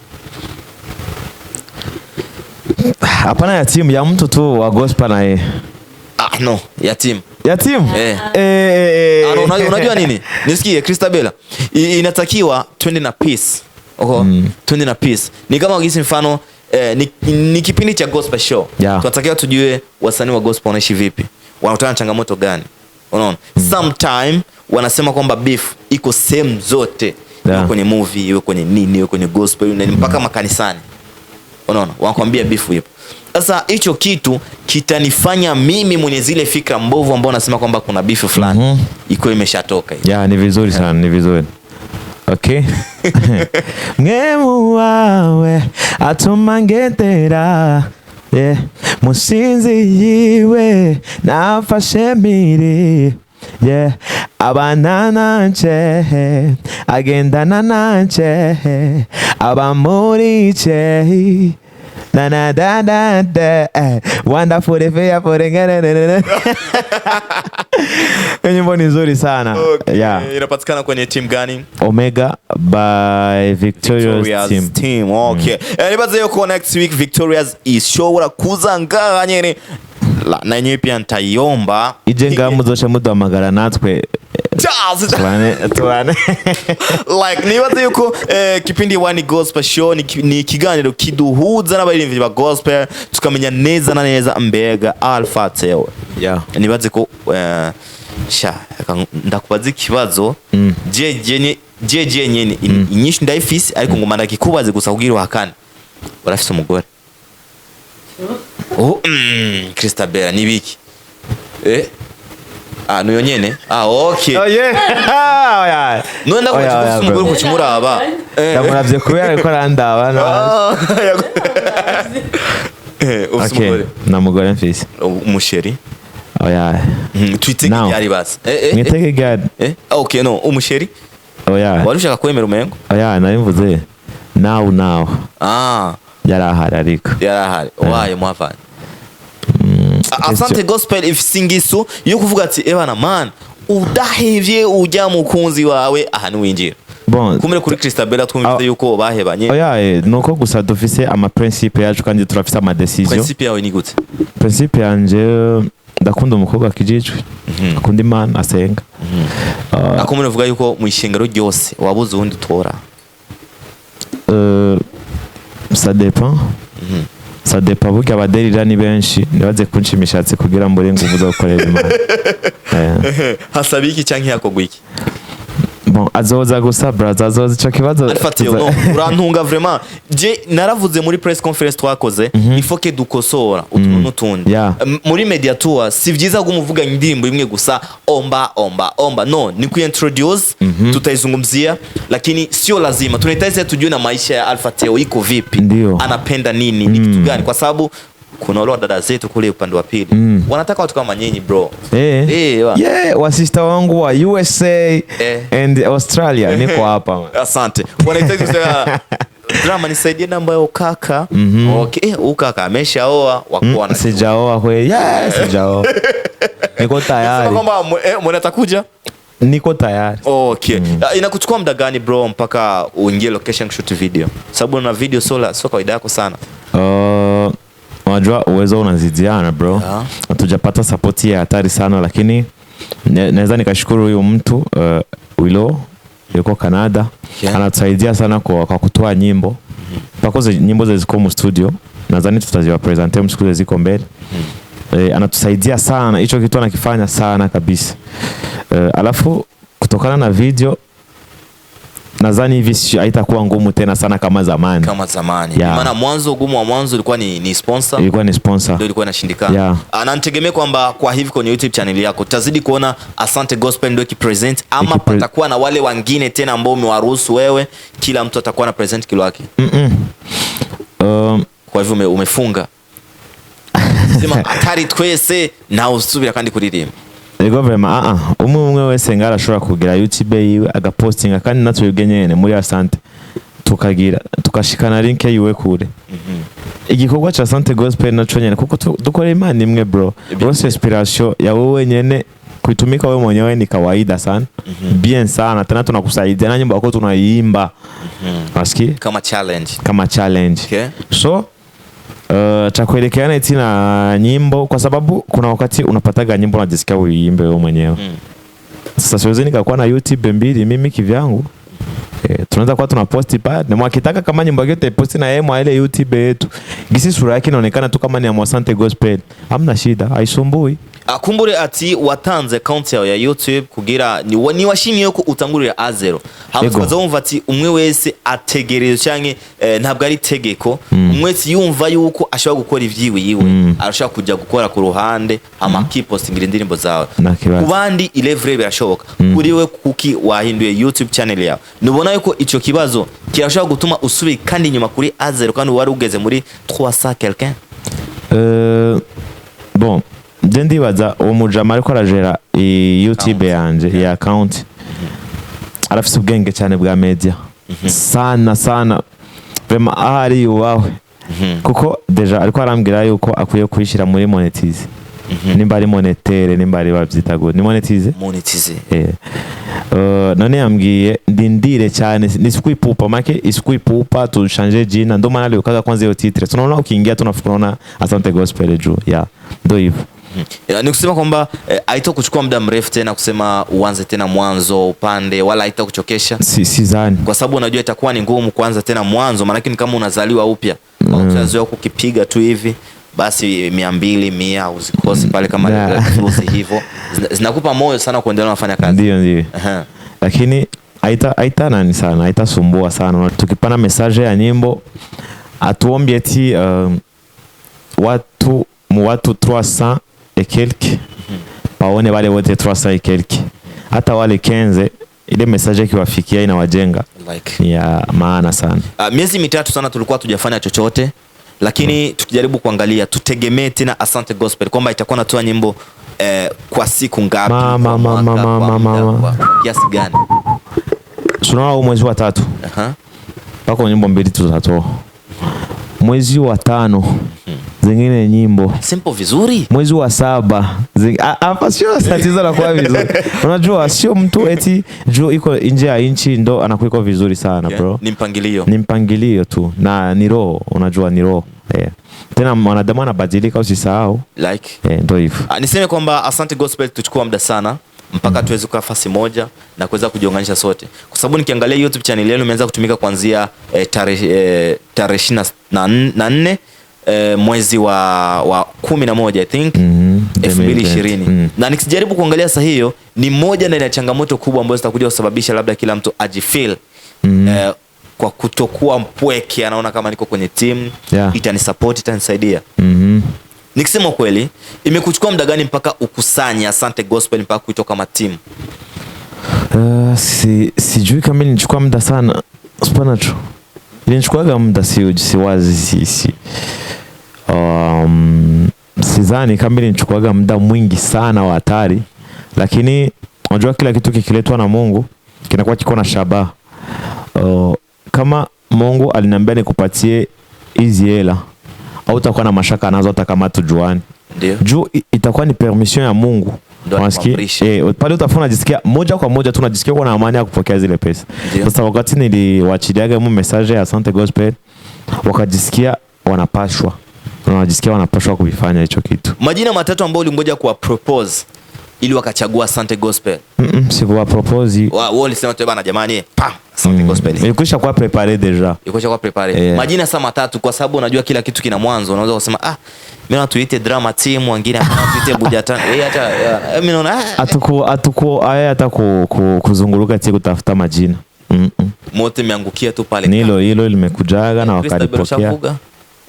hapana, ya timu ya mtu tu wa gospel na yeye. No, ya timu. Unajua nini? Nisikie Christabella. Inatakiwa twende na peace. Twende na peace. Ni kama ugisi mfano ni kipindi cha gospel show. Tunatakiwa tujue wasanii wa gospel wanaishi vipi. Wanakutana na changamoto gani? Unaona? Sometime wanasema kwamba beef iko same zote. Iwe kwenye movie, iwe kwenye nini, iwe kwenye gospel, mpaka makanisani. Unaona? Wanakuambia beef ipo. Sasa hicho kitu kitanifanya mimi mwenye zile fikra mbovu ambao nasema kwamba kuna beef fulani iko imeshatoka. Ni vizuri sana, ni vizuri. Okay. Ngemu wawe atumangetera musinzi yiwe nafashe miri abana nanje agendana nanje abamuriche na da wonderful fair for nyimbo ni nzuri sana. Inapatikana kwenye team gani? Omega by Victorious team. Okay. Nibaze yuko next week Victorious is show kuzanga nyene na yenyewe pia nitaiomba ije ngaho muzoce muduhamagara natwe tubane like nibaze yuko kipindi One Gospel Show ni ikiganiro kiduhuza n'abaririmbyi ba gospel tukamenya neza na neza mbega Alpha Theo. Yeah. Nibaze ko ndakubaza ikibazo jeje nyene inyinshi ndayifise ariko ngoma ndakikubaze gusa kugira uhakane. Urafise umugore? Christabella nibiki? Nuyo nyene? Okay. Oh yeah. Nunda kwa umugore kuchimuraba. Ndamuravye kubera ko arandaba no. Okay. Na mugore mfise. Umusheri? Oh yeah. Twitege yari basi. Mwitege gad. Okay no, umusheri? Oh yeah. Warushaka kwemera umengo? Oh yeah, narimvuze. Now. Yarahari ariko. Yarahari. Waye mwavanye. Asante Gospel ifisingiso yo kuvuga ati ebana man udahevye ujya mukunzi wawe aha niwinjira. Bon, kumere kuri Christabella twumvise yuko bahebanye. Oya, nuko gusa dufise ama principe yacu kandi turafise ama decision. Principe yawe ni gute? Principe yanje ndakunda umukobwa kijijwe. Akunda Imana asenga. Akomune vuga yuko mu ishengero ryose wabuze undi tora. Ça dépend. Ça dépend burya abaderira ni benshi nibaze kunshimishatse kugira mbure nguvu zo gukorera Imana. Hasabiki canke yakogwa iki? Bon, azoza gusa brother, azoza ico kibazo. No, urantunga vraiment. Je naravuze muri press conference twakoze, il faut que dukosora utuntu n'utundi. Muri mediatua si vyiza gumuvuga indirimbo imwe gusa omba. No, ni kuintroduce tutaizungumzia lakini sio lazima. Tunahitaji tujue na maisha ya Alpha Theo iko vipi. Anapenda nini? Ni kitu gani? Kwa sababu kuna wale dada zetu kule upande wa pili wanataka watu kama nyinyi bro. Wa sister wangu wa USA and Australia niko hapa. Asante. Wanahitaji kusema drama nisaidie namba ya kaka. Okay, ukaka ameshaoa wakuona. Sijaoa kweli. Sijaoa. Niko tayari. Sasa kwamba mnatakuja? Niko tayari. Okay. Inakuchukua muda gani bro mpaka uingie location kushoot video? Sababu na video sio kawaida yako sana. Unajua uwezo unazidiana bro. Hatujapata support ya hatari sana lakini naweza nikashukuru huyu mtu Willow yuko Canada. Anatusaidia sana kwa kutoa nyimbo. Pakoze nyimbo ziko mu studio. Nadhani tutaziwa presenter msiku ziko mbele. Anatusaidia sana. Hicho kitu anakifanya sana kabisa. Alafu kutokana na video nadhani hivi haitakuwa ngumu tena sana kama zamani. Maana mwanzo gumu wa mwanzo ilikuwa ni sponsor. Ilikuwa ni sponsor. Ndio ilikuwa inashindikana. Ananitegemea kwamba kwa hivi kwenye YouTube channel yako tazidi kuona Asante Gospel ndio ikipresent ama patakuwa na wale wengine tena ambao umewaruhusu wewe kila mtu atakuwa na present kilo yake. Kwa hivyo umefunga. Sema atari twese na usubira kandi kuririmba. Ego vraiment umwe wese ngara ashobora kugira YouTube yiwe agapostinga kandi natwe yugenyene muri Asante tukashikana link yiwe kure. Igikorwa cha Asante Gospel naco nyene kuko dukora Imana imwe bro. Rose inspiration ya wewe nyene kuitumika wewe mwenyewe ni kawaida sana. Bien sana tena tunakusaidia na nyimbo yako tunaiimba. Nasikia kama challenge. Okay. So cha kuelekeana eti na nyimbo kwa sababu kuna wakati unapataga nyimbo unajisikia uiimbe wewe mwenyewe. Sasa siwezi nikakuwa na YouTube mbili mimi kivyangu. Tunaanza kwa tunaposti pale na mwakitaka kama nyimbo yake utaposti na yeye mwa ile YouTube yetu. Gisi sura yake inaonekana tu kama ni ya Asante Gospel. Hamna shida, haisumbui. Akumbure ati watanze account ya YouTube kugira ni washimye yuko utangurira A0. Hamwe umva ati umwe wese ategereje canke ntabwo ari tegeko. Umwe yumva yuko ashobora gukora ivyiwe yiwe. Arashaka kujya gukora ku ruhande ama keep-posting indirimbo zawe. Kubandi ilevre birashoboka. Kuri we kuki wahinduye YouTube channel yawe. Nubona yuko ico kibazo kirashobora gutuma usubira kandi nyuma kuri A0 kandi wari ugeze muri 300 quelqu'un. Bon, ndibaza uwo mujama ariko arajera YouTube yanje ya account. Arafise ubwenge cyane bwa media. Sana. Vraiment ari wawe. Kuko deja ariko arambwira yuko akwiye kwishira muri monetize. Nimba ari monetere nimba ari bavyita go. Ni monetize? None yambwiye ndindire cyane nisikwipupa make isikwipupa tu changer jina ndo maana leo kaza kwanza hiyo titre. Tunaona ukiingia tunafikirona Asante Gospel juu. Ndo hivyo. Ni kusema kwamba haita kuchukua muda mrefu tena kusema uanze tena mwanzo upande, wala haita kuchokesha? Sidhani, kwa sababu unajua itakuwa ni ngumu kuanza tena mwanzo, maana ni kama unazaliwa upya. Unazoea kukipiga tu hivi basi 200 100 uzikosi pale kama flusi hivyo, zinakupa moyo sana kuendelea kufanya kazi. Ndio. Lakini haita nani sana, haitasumbua sana. Tukipana message ya nyimbo atuombe eti watu 300 et quelques paone wale wote 300 et quelques, hata wale 15 ile message kiwafikia inawajenga, ni ya maana sana. Miezi mitatu sana tulikuwa tujafanya chochote, lakini tukijaribu kuangalia tutegemee tena Asante Gospel kwamba itakuwa natoa nyimbo kwa siku ngapi, kwa kiasi gani? Tunaona mwezi wa 3 pako nyimbo 2 tutatoa. Mwezi wa 5 zingine nyimbo simple vizuri. Mwezi wa 7 hapa sio tatizo la kwa vizuri. Unajua sio mtu eti juu iko nje ya inchi ndo anakuwa vizuri sana, bro. Ni mpangilio tu na ni roho, unajua ni roho. Tena mwanadamu anabadilika, usisahau ndio hivyo. Niseme kwamba Asante Gospel tuchukua muda sana mpaka tuweze kukaa nafasi moja na kuweza kujiunganisha sote, kwa sababu nikiangalia YouTube channel yenu imeanza kutumika kuanzia tarehe 24 mwezi wa 11 I think 2020. Na nikijaribu kuangalia sasa, hiyo ni moja na ina changamoto kubwa ambazo zitakuja kusababisha labda kila mtu ajifeel kwa kutokuwa mpweke, anaona kama niko kwenye team itanisupport, itanisaidia. Nikisema kweli, imekuchukua muda gani mpaka ukusanye Asante Gospel mpaka kuitoka kama team? Sijui kama nilichukua muda sana, spanacho nilichukua muda, siwazi sidhani kama nilichukua muda mwingi sana wa hatari, lakini unajua kila kitu kikiletwa na Mungu kinakuwa kiko na shabaha. Kama Mungu aliniambia nikupatie hizi hela, au utakuwa na mashaka nazo hata kama tujuani, juu itakuwa ni permission ya Mungu. Pale utafuna jisikia moja kwa moja tunajisikia kwa na amani ya kupokea zile pesa. Sasa wakati niliwachiliaga message ya Asante Gospel, wakajisikia wanapashwa kuvifanya hicho kitu. Majina matatu ambayo ulingoja kuwa propose ili wakachagua Asante Gospel? Sikuwa propose. Wao walisema tu bana, jamani Asante Gospel. Ilikwisha kuwa prepare deja. Majina saa matatu, kwa sababu unajua kila kitu kina mwanzo. Unaweza kusema mimi natuite drama team, wengine natuite bujatan. Hata mimi naona hata kuzunguruka eti kutafuta majina. Mote imeangukia tu pale. Hilo limekujaga na wakalipokea.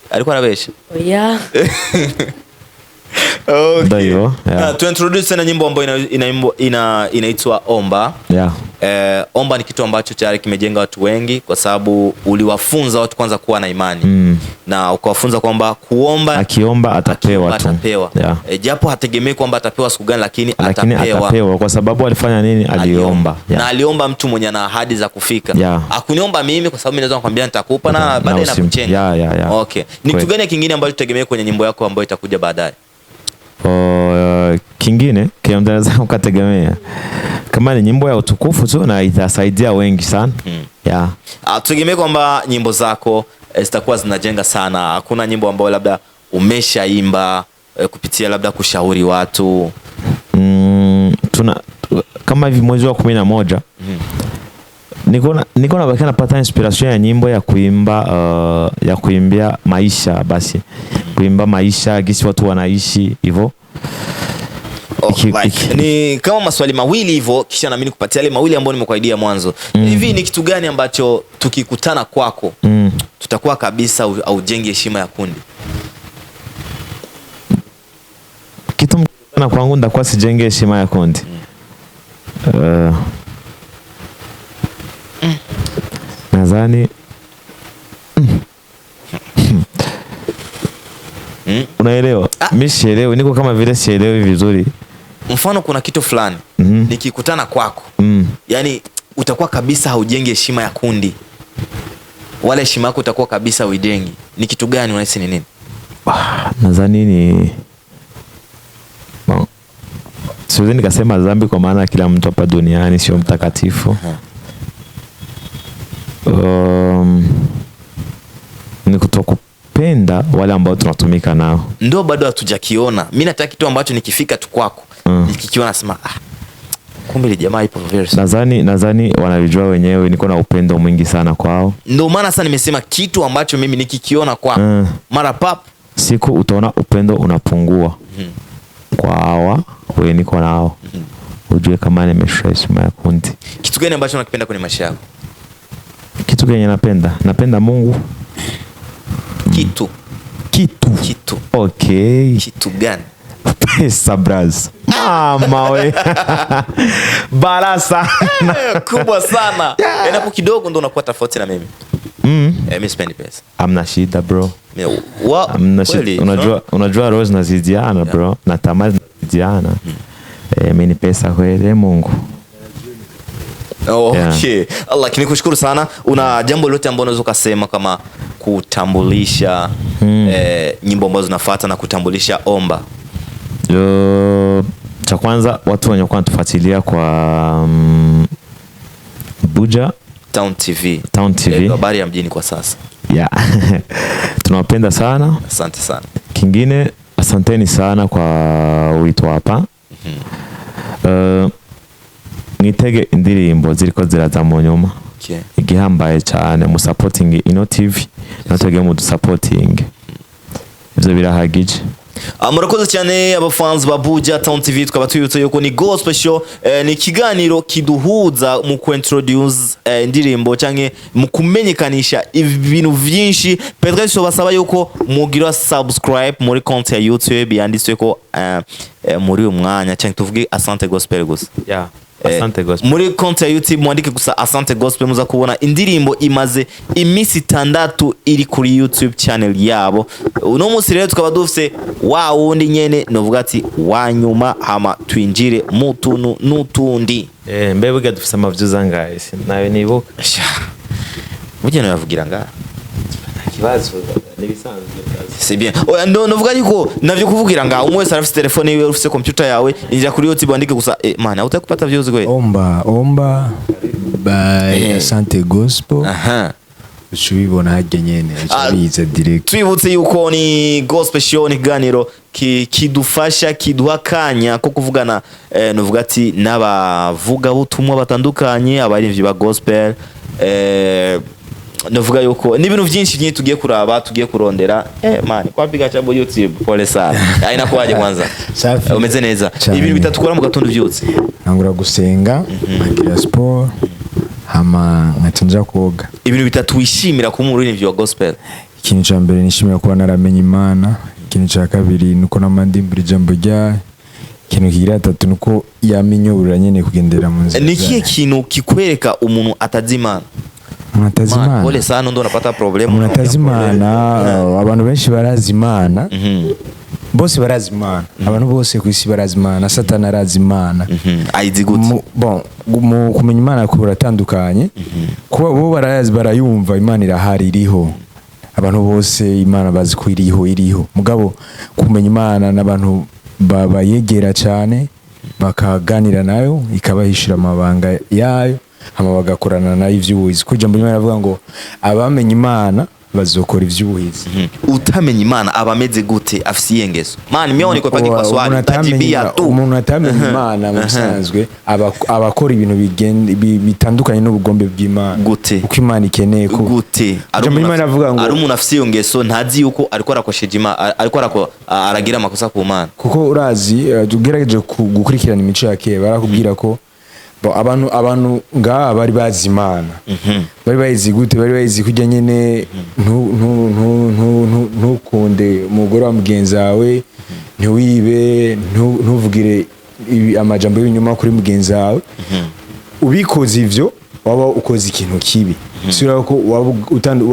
Alikuwa anabesha. Okay. To introduce na nyimbo ambayo inaitwa OMBA. OMBA ni kitu ambacho tayari kimejenga watu wengi, kwa sababu uliwafunza watu kwanza kuwa na imani na ukawafunza kwamba kuomba, akiomba atapewa tu. Japo hategemei kwamba atapewa siku gani, lakini atapewa kwa sababu alifanya nini? Aliomba. Na aliomba mtu mwenye ana ahadi za kufika. Hakuniomba mimi kwa sababu mimi naweza kukwambia nitakupa na baadaye nakuchenga. Okay. Ni kitu gani kingine ambacho tutegemea kwenye nyimbo yako ambayo itakuja baadaye? Kingine kiamdanaza ukategemea kama ni nyimbo ya utukufu tu na itasaidia wengi sana. Tutegemea kwamba nyimbo zako zitakuwa zinajenga sana. Hakuna nyimbo ambayo labda umeshaimba kupitia labda kushauri watu? Kama hivi mwezi wa 11 niko na baki napata inspiration ya nyimbo ya kuimbia maisha, basi kuimba maisha gisi watu wanaishi hivyo. Ni kama maswali mawili hivyo, kisha na mimi kupatia yale mawili ambayo nimekuahidia mwanzo. Hivi ni kitu gani ambacho tukikutana kwako tutakuwa kabisa au jengi heshima ya kundi? Kitu mkutana kwangu ndakuwa sijenge heshima ya kundi. Nadhani unaelewa? Mimi sielewi, niko kama vile sielewi vizuri. Mfano kuna kitu fulani nikikutana kwako, yani utakuwa kabisa haujenge heshima ya kundi, wala heshima yako utakuwa kabisa huijengi. Ni kitu gani unahisi ni nini? Nadhani ni siwezi nikasema dhambi, kwa maana kila mtu hapa duniani sio mtakatifu. Ni kutokupenda tunapenda wale ambao tunatumika nao. Ndio bado hatujakiona. Mimi nataka kitu ambacho nikifika tu kwako nikikiona nasema kumbe ile jamaa ipo very soon. Nadhani wanajua wenyewe niko na upendo mwingi sana kwao. Ndio maana sasa nimesema kitu ambacho mimi nikikiona kwako mara pap siku utaona upendo unapungua. Kwa hawa wewe niko nao. Ujue kama nimeshaisha makundi. Kitu gani ambacho unakipenda kwenye maisha yako? Kitu gani napenda? Napenda Mungu. Kitu. Okay. Kitu gani? Pesa braz. Mama we. Barasa. Kubwa sana. Hapo kidogo ndo unakuwa tofauti na mimi. Mimi sipendi pesa. Amna shida bro. Amna shida. Unajua Rose na Zidiana bro. Na Tamaz na Zidiana. Mimi ni pesa kweli Mungu. Okay. Lakini kushukuru sana. Una jambo lolote ambalo unaweza kusema kama kutambulisha nyimbo ambazo zinafuata na kutambulisha OMBA? Cha kwanza watu wenye wanatufuatilia kwa Buja Town TV. Habari ya mjini kwa sasa. Yeah. Tunawapenda sana. Asante sana. Kingine asanteni sana kwa wito hapa. Nitege indirimbo ziriko ziraza mu nyuma. Okay. Igihambaye cyane mu supporting ino TV. Natwege mu supporting. Ivyo birahagije. Murakoze cyane abafans ba Buja Town TV, tukaba tuyutse yuko ni gospel show, ni kiganiro kiduhuza mu kuintroduce indirimbo canke mu kumenyekanisha ibintu vyinshi. Pedro so basaba yuko mugira subscribe muri konti ya YouTube yanditswe ko muri umwanya canke tuvuge Asante Gospel gusa. Yeah. Asante Gospel. Muri konti ya YouTube mwandike gusa Asante Gospel, muza kubona indirimbo imaze imisi 6 iri kuri YouTube channel yabo. Uno munsi rero tukaba dufise wa wundi nyene novuga ati wanyuma hama twinjire mu tuntu n'utundi. Mbebwe dufise amavyuza ngaye nayo nibuka. Mujye navugira nga kibazo nibisanzwe. C'est bien. Novuga yuko navyo kuvugira nga umwe wese arafise telefone yiwe, ufise computer yawe, injira kuri YouTube andike gusa mana utakupata views gwe. OMBA by Asante Gospel. Ushubibona hajye nyene biza direct. Twibutse yuko ni gospel show, ni kiganiro kidufasha kiduhakanya ko kuvugana novuga ati n'abavuga butumwa batandukanye, abarivyi ba gospel, novuga yuko ni ibintu byinshi nyine tugiye kuraba, tugiye kurondera. Man kwa biga cyabo YouTube pole sana. Aina kwaje kwanza? Umeze neza? Ibintu bitatukora mu gatondo byose. Nangura gusenga, ngira sport, hama nkatunja koga. Ibintu bitatu wishimira ku muri n'ivyo gospel. Ikintu cya mbere nishimira kuba naramenye Imana, ikintu cya kabiri nuko namandimbira ijambo rya, ikintu kigira gatatu nuko yamenyobura nyene kugendera mu nzira. Ni kiye kintu kikwereka umuntu atazimana? Munatazimana. Pole sana ndo unapata problem. Munatazimana, abantu benshi barazimana. Bose barazimana. Abantu bose ku isi barazimana, Satani arazimana. Aizi gute? Bon, kumenya Imana ko buratandukanye. Kuba bo barayumva Imana irahari iriho. Abantu bose Imana bazi ko iriho. Mugabo kumenya Imana n'abantu babayegera cyane bakaganira nayo ikabahishira amabanga yayo, hama bagakorana nayo ivy'ubuhizi. Kuko jambo Imana avuga ngo abamenye Imana bazokora ivy'ubuhizi. Utamenya Imana abameze gute afisi yengeso? Man mione ko pagi kwa swali tajibia tu. Umuntu atamenya Imana musanzwe abakora ibintu bitandukanye n'ubugombe bw'Imana. Gute? Uko Imana ikeneye ko. Gute? Jambo Imana avuga ngo ari umuntu afisi yengeso ntazi yuko ariko arakosheje Imana, ariko aragira amakosa ku Mana. Kuko urazi tugerageje gukurikirana imico yake barakubwira ko abantu nga bari bazimana. Bari bayizi gute? Bari bayizi kujya nyene ntukunde umugore wa mugenzi wawe, ntiwibe, ntuvugire amajambo y'inyuma kuri mugenzi wawe. Ubikoze ivyo waba ukoze ikintu kibi. Sura ko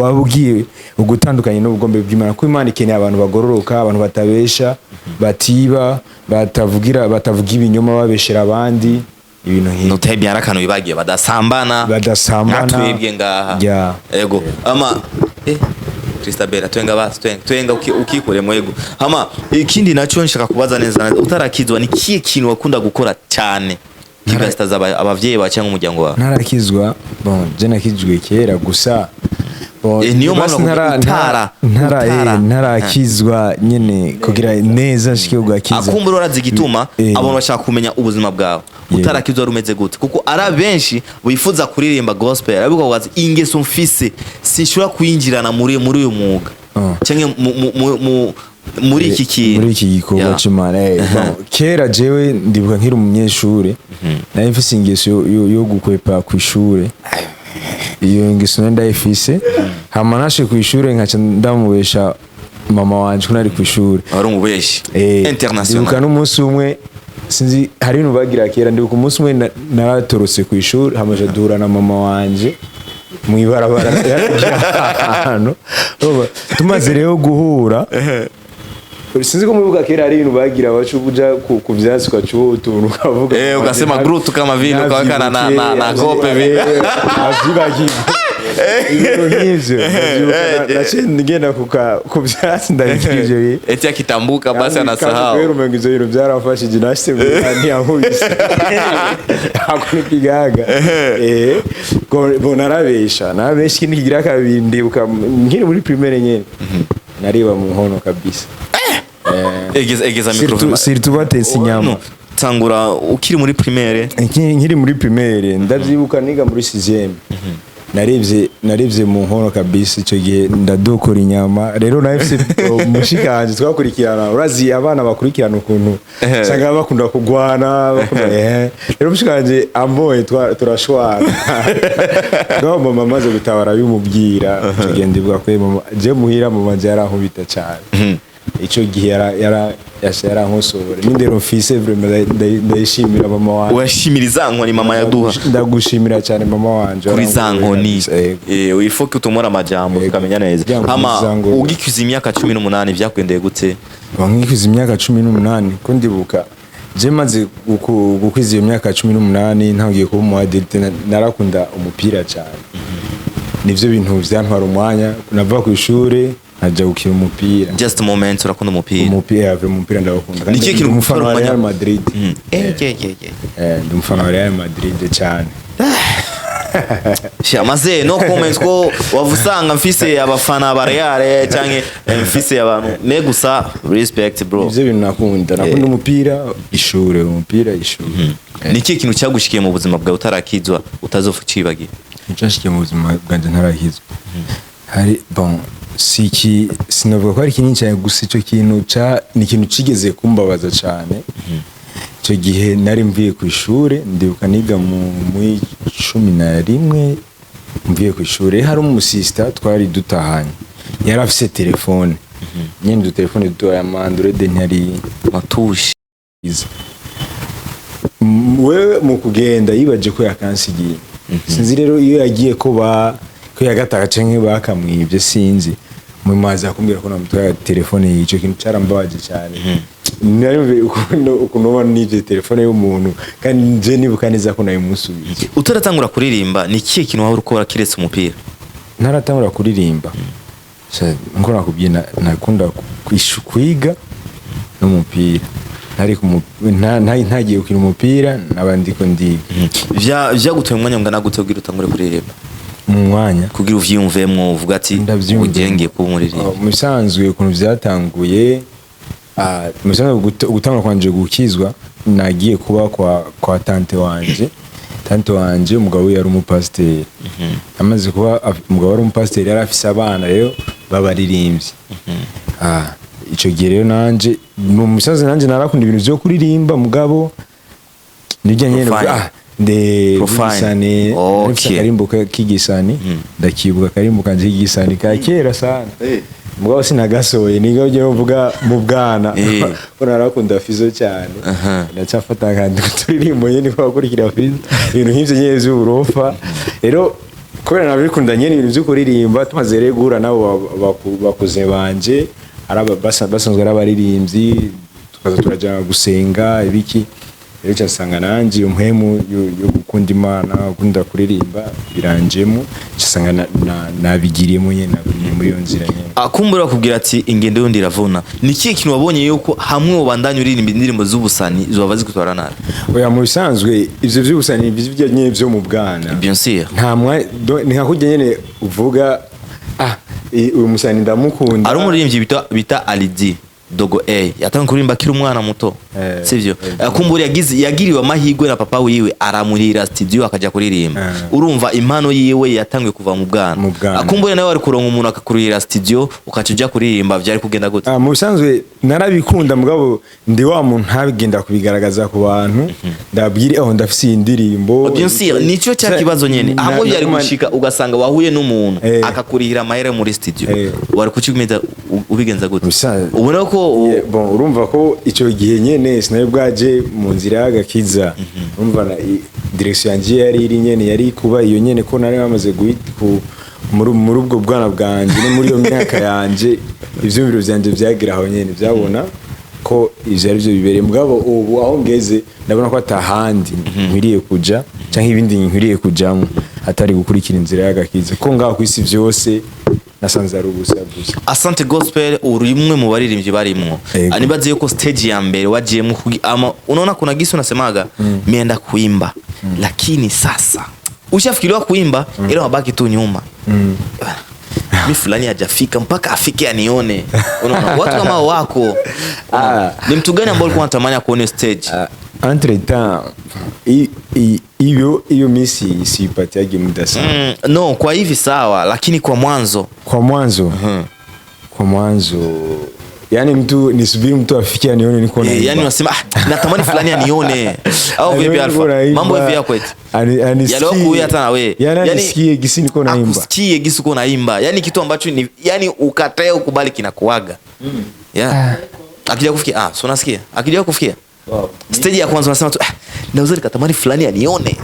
wabugiye ugutandukanye n'ubugombe bw'Imana. Ko Imana ikeneye abantu bagororoka, abantu batabesha, batiba, batavuga ibinyoma babeshera abandi. Ibintu nk'ibyo notebye arakano bibagiye badasambana natwebye ngaha. Ego ama Christabel twenga ukikore mwego. Ama ikindi naco nshaka kubaza neza, utarakizwa ni kiye kintu wakunda gukora cyane kigastaza abavyeyi ba cyangwa umuryango wawe? Narakizwa, bon je nakijwe kera gusa niyo mpamvu ntarakizwa nyene kugira neza shike ugakiza akumbura urazi igituma abantu bashaka kumenya ubuzima bwawe utarakizwa rumeze gute kuko ara benshi wifuza kuririmba gospel ariko wazi ingeso mfise sinshobora kuyinjirana muri uyu mwuga cyangwa muri iki gikorwa cy'Imana kera jewe ndibuka nkiri umunyeshure nari mfise ingeso yo gukwepa ku ishure iyo ngeso ndayifise hama nashe ku ishure nkaca ndamubesha mama wanje ko nari ku ishure ari umubeshi international ndibuka n'umunsi umwe sinzi hari ibintu bagira kera ndibuka umunsi umwe naratorotse ku ishure hamaje duhura na mama wanje mwibarabara hano tumaze rero guhura sinzi ko mubibuka kera hari ibintu bagira bacu kuja ku vyatsi ukacuho utuntu ukavuga ugasema grutu kama vile ukakana na kope avyibagiwe hivyo ngenda ku vyatsi ndabikije eti akitambuka basi anasahau rero umenga ivyo bintu byarafashije nashite ntiyahubise akunipigaga bonarabesha ikindi kigira kabiri ndibuka nkiri muri primaire nyene nariba mu nkono kabisa egeza microphone surtout batetse inyama tangura ukiri muri primaire nkiri muri primaire ndavyibuka niga muri 6e narivye mu nkono kabisa ico gihe ndadokora inyama rero nafise mushikanje twakurikirana urazi abana bakurikirana ukuntu sanga bakunda kugwana rero mushikanje amboye turashwana no mama maze gutabara bimubwira ico gihe ndibuka ko mama je muhira mama je yarankubita cyane ico gihe yarankosora nindero mfise vraiment ndayishimira mama wanje washimiriza nkoni mama yaduha ndagushimira cyane mama wanje kuri zankoni wifoke utumura amajambo ukamenya neza ama ugikwiza imyaka 18 byakwendeye gute nkikwiza imyaka 18 ko ndibuka je maze gukwiza iyo myaka 18 ntangiye kuba mu adult narakunda umupira cyane nivyo bintu vyantwara umwanya nava ku ishure aja gukina umupira just a moment urakunda umupira ndabakunda niki kintu umufana wa Real Madrid ndi umufana wa Real Madrid cyane maze no comment ko wavusanga mfise abafana ba Real cyangwa mfise abantu me gusa respect bro ivyo bintu nakunda umupira ishure niki kintu cyagushikiye mu buzima bwawe utarakizwa utazofu cibagiye cyashikiye mu buzima bwanje ntarakizwa hari bon sinavuga ko ari kinini cyane gusa icyo kintu ni ikintu kigeze kumbabaza cyane icyo gihe nari mvuye ku ishuri ndibuka niga mu 11 mvuye ku ishuri hari umusista twari dutahanye yari afise telefone nyine udutelefone dutoya Android ntiyari matushi wewe mu kugenda yibaje ko yakansigiye sinzi rero iyo yagiye ko yagataka canke bakamwibye sinzi mu mazi akumbira ko namutwaye telefone yico kintu carambabaje cyane nari ukuntu n'ivyo telefone y'umuntu kandi nje nibuka neza ko nayimusubiye utaratangura kuririmba ni kiye kintu waho ukora kiretse umupira ntaratangura kuririmba ngo nakubyina nakunda kwiga n'umupira ntagiye gukina umupira nabandi ko ndi vyagutoye umwanya ngana gute kugira utangure kuririmba mu mwanya kugira uvyumvemwo uvuga ati ugenge ku muririmba musanzwe ukuntu vyatanguye musanzwe gutangura kwanje gukizwa nagiye kuba kwa tante wanje umugabo yari umupasiteri amaze kuba umugabo yari umupasiteri yari afise abana rero babaririmbyi ico gihe rero nanje musaza nanje narakunda ibintu vyo kuririmba mugabo nijya nyene Gisani karimbo k'igisani ndakibuka karimbo kanje k'igisani ka kera sana mugabo sinagasoye niga uje uvuga mu bwana ko narakunda Fizo cyane ndacafata kandi turirimbo nyene ko bakurikira Fizo ibintu nk'ivyo nyene vy'uburofa rero kubera nabikunda nyene ibintu vyo kuririmba tumaze rero guhura nabo bakuze banje basanzwe ari abaririmbyi tukaza turaja gusenga ibiki rero cyasanga nanje umuhemu yo gukunda Imana gukunda kuririmba biranjemo cyasanga nabigiriyemo nyene nabiriye muri yo nzira nyene akumbura kubwira ati ingendo yo ndiravuna ni kiye kintu wabonye yuko hamwe ubandanye uririmba indirimbo z'ubusani zoba zigutwara nabi oya mu bisanzwe ivyo vy'ubusani bivyo nyene vyo mu bwana bien sûr nta ni hakujya nyene uvuga uyu musani ndamukunda. Ari umuririmbyi bita Alidi Dogo A yatanga kurimba kiri umwana muto sivyo kumbura yagiriwe amahigwe na papa wiwe aramurira studio akaja kuririmba urumva impano yiwe yatangwe kuva mu bwana akumbura nawe ari kuronka umuntu akakurira studio ukacuja kuririmba byari kugenda gute mu bisanzwe narabikunda mugabo ndi wa muntu ntabigenda kubigaragaza ku bantu ndabwire aho ndafise indirimbo bien sûr nico cya kibazo nyene aho byari gushika ugasanga wahuye n'umuntu akakurira mahere muri studio wari kucimeza ubigenza gute ubona ko bon urumva ko ico gihe nyene sinaye bwaje mu nzira y'agakiza urumva na direction yanje yari iri nyene yari kuba iyo nyene ko nari bamaze muri ubwo bwana bwanje no muri iyo myaka yanje ivyo biro vyanje vyagira aho nyene vyabona ko ivyo ari byo bibereye mugabo ubu aho ngeze ndabona ko atahandi nkwiriye kuja canke ibindi nkwiriye kujamwe atari gukurikira inzira y'agakiza ko ngaho kwisi vyose nasanze ari ubusa gusa. Asante Gospel uri umwe mu baririmbyi barimwo anibaze yuko stage ya mbere wajiyemo unaona kuna gisi unasemaga mienda kuimba lakini sasa ushafikiriwa kuimba ila wabaki tu nyuma mi fulani hajafika mpaka afike anione unaona watu kama wako ni mtu gani ambao ulikuwa unatamani kuone stage entre temps hiyo misi sipatiagi muda sana no kwa hivi sawa lakini kwa mwanzo yani mtu nisubiri mtu afikie anione niko na yani unasema natamani fulani anione au vipi Alpha mambo hivi yako eti yale kuya hata na wewe yani nisikie gisi niko naimba akusikie gisi uko naimba yani kitu ambacho ni yani ukatae ukubali kinakuaga akija kufikia so unasikia akija kufikia stage ya kwanza unasema tu naweza nikatamani fulani anione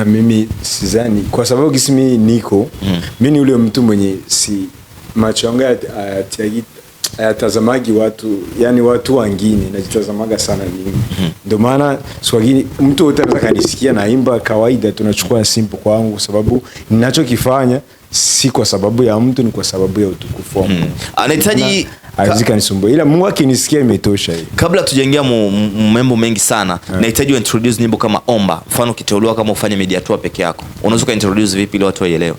mimi sizani kwa sababu gisi mimi niko mimi ni ule mtu mwenye si macho yangu ayatazamagi watu yani watu wengine najitazamaga sana mimi ndio maana swagini mtu wote anataka nisikia naimba kawaida tunachukua simple kwangu sababu ninachokifanya si kwa sababu ya mtu ni kwa sababu ya utukufu wa Mungu anahitaji azika nisumbue ila Mungu akinisikia imetosha hii kabla tujaingia mambo mengi sana nahitaji introduce nyimbo kama omba mfano kiteuliwa kama ufanye media tour peke yako unaweza introduce vipi ili watu waelewe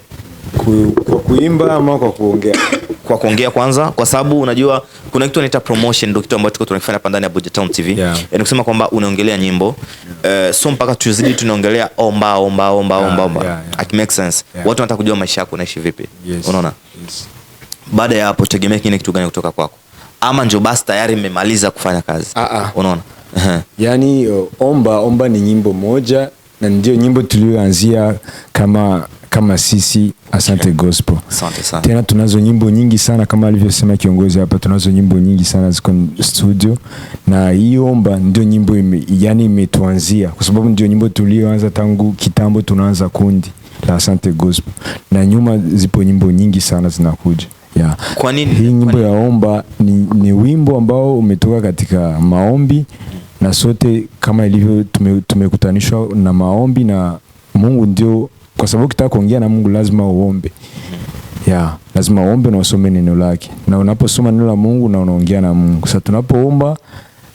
kwa kuimba ama kwa kuongea kwa kuongea kwanza kwa sababu unajua kuna kitu anaita promotion ndio kitu ambacho tuko tunafanya hapa ndani ya Budget Town TV yani kusema kwamba unaongelea nyimbo so mpaka tuzidi tunaongelea omba it makes sense watu wanataka kujua maisha yako unaishi vipi unaona baada ya hapo tegemea kile kitu gani kutoka kwako ama njoo basi tayari mmemaliza kufanya kazi unaona yani omba ni nyimbo moja na ndio nyimbo tulioanzia kama sisi Asante Gospel. Asante sana. Tena tunazo nyimbo nyingi sana kama alivyosema kiongozi hapa, tunazo nyimbo nyingi sana ziko studio na hii omba ndio nyimbo imetuanzia kwa sababu ndio nyimbo tulioanza tangu kitambo tunaanza kundi la Asante Gospel. Na nyuma zipo nyimbo nyingi sana zinakuja. Kwa nini? Hii nyimbo ya omba ni wimbo ambao umetoka katika maombi na sote kama ilivyo tumekutanishwa na maombi na Mungu ndio kwa sababu ukitaka kuongea na Mungu lazima uombe. Lazima uombe na usome neno lake. Na unaposoma neno la Mungu na unaongea na Mungu. Sasa tunapoomba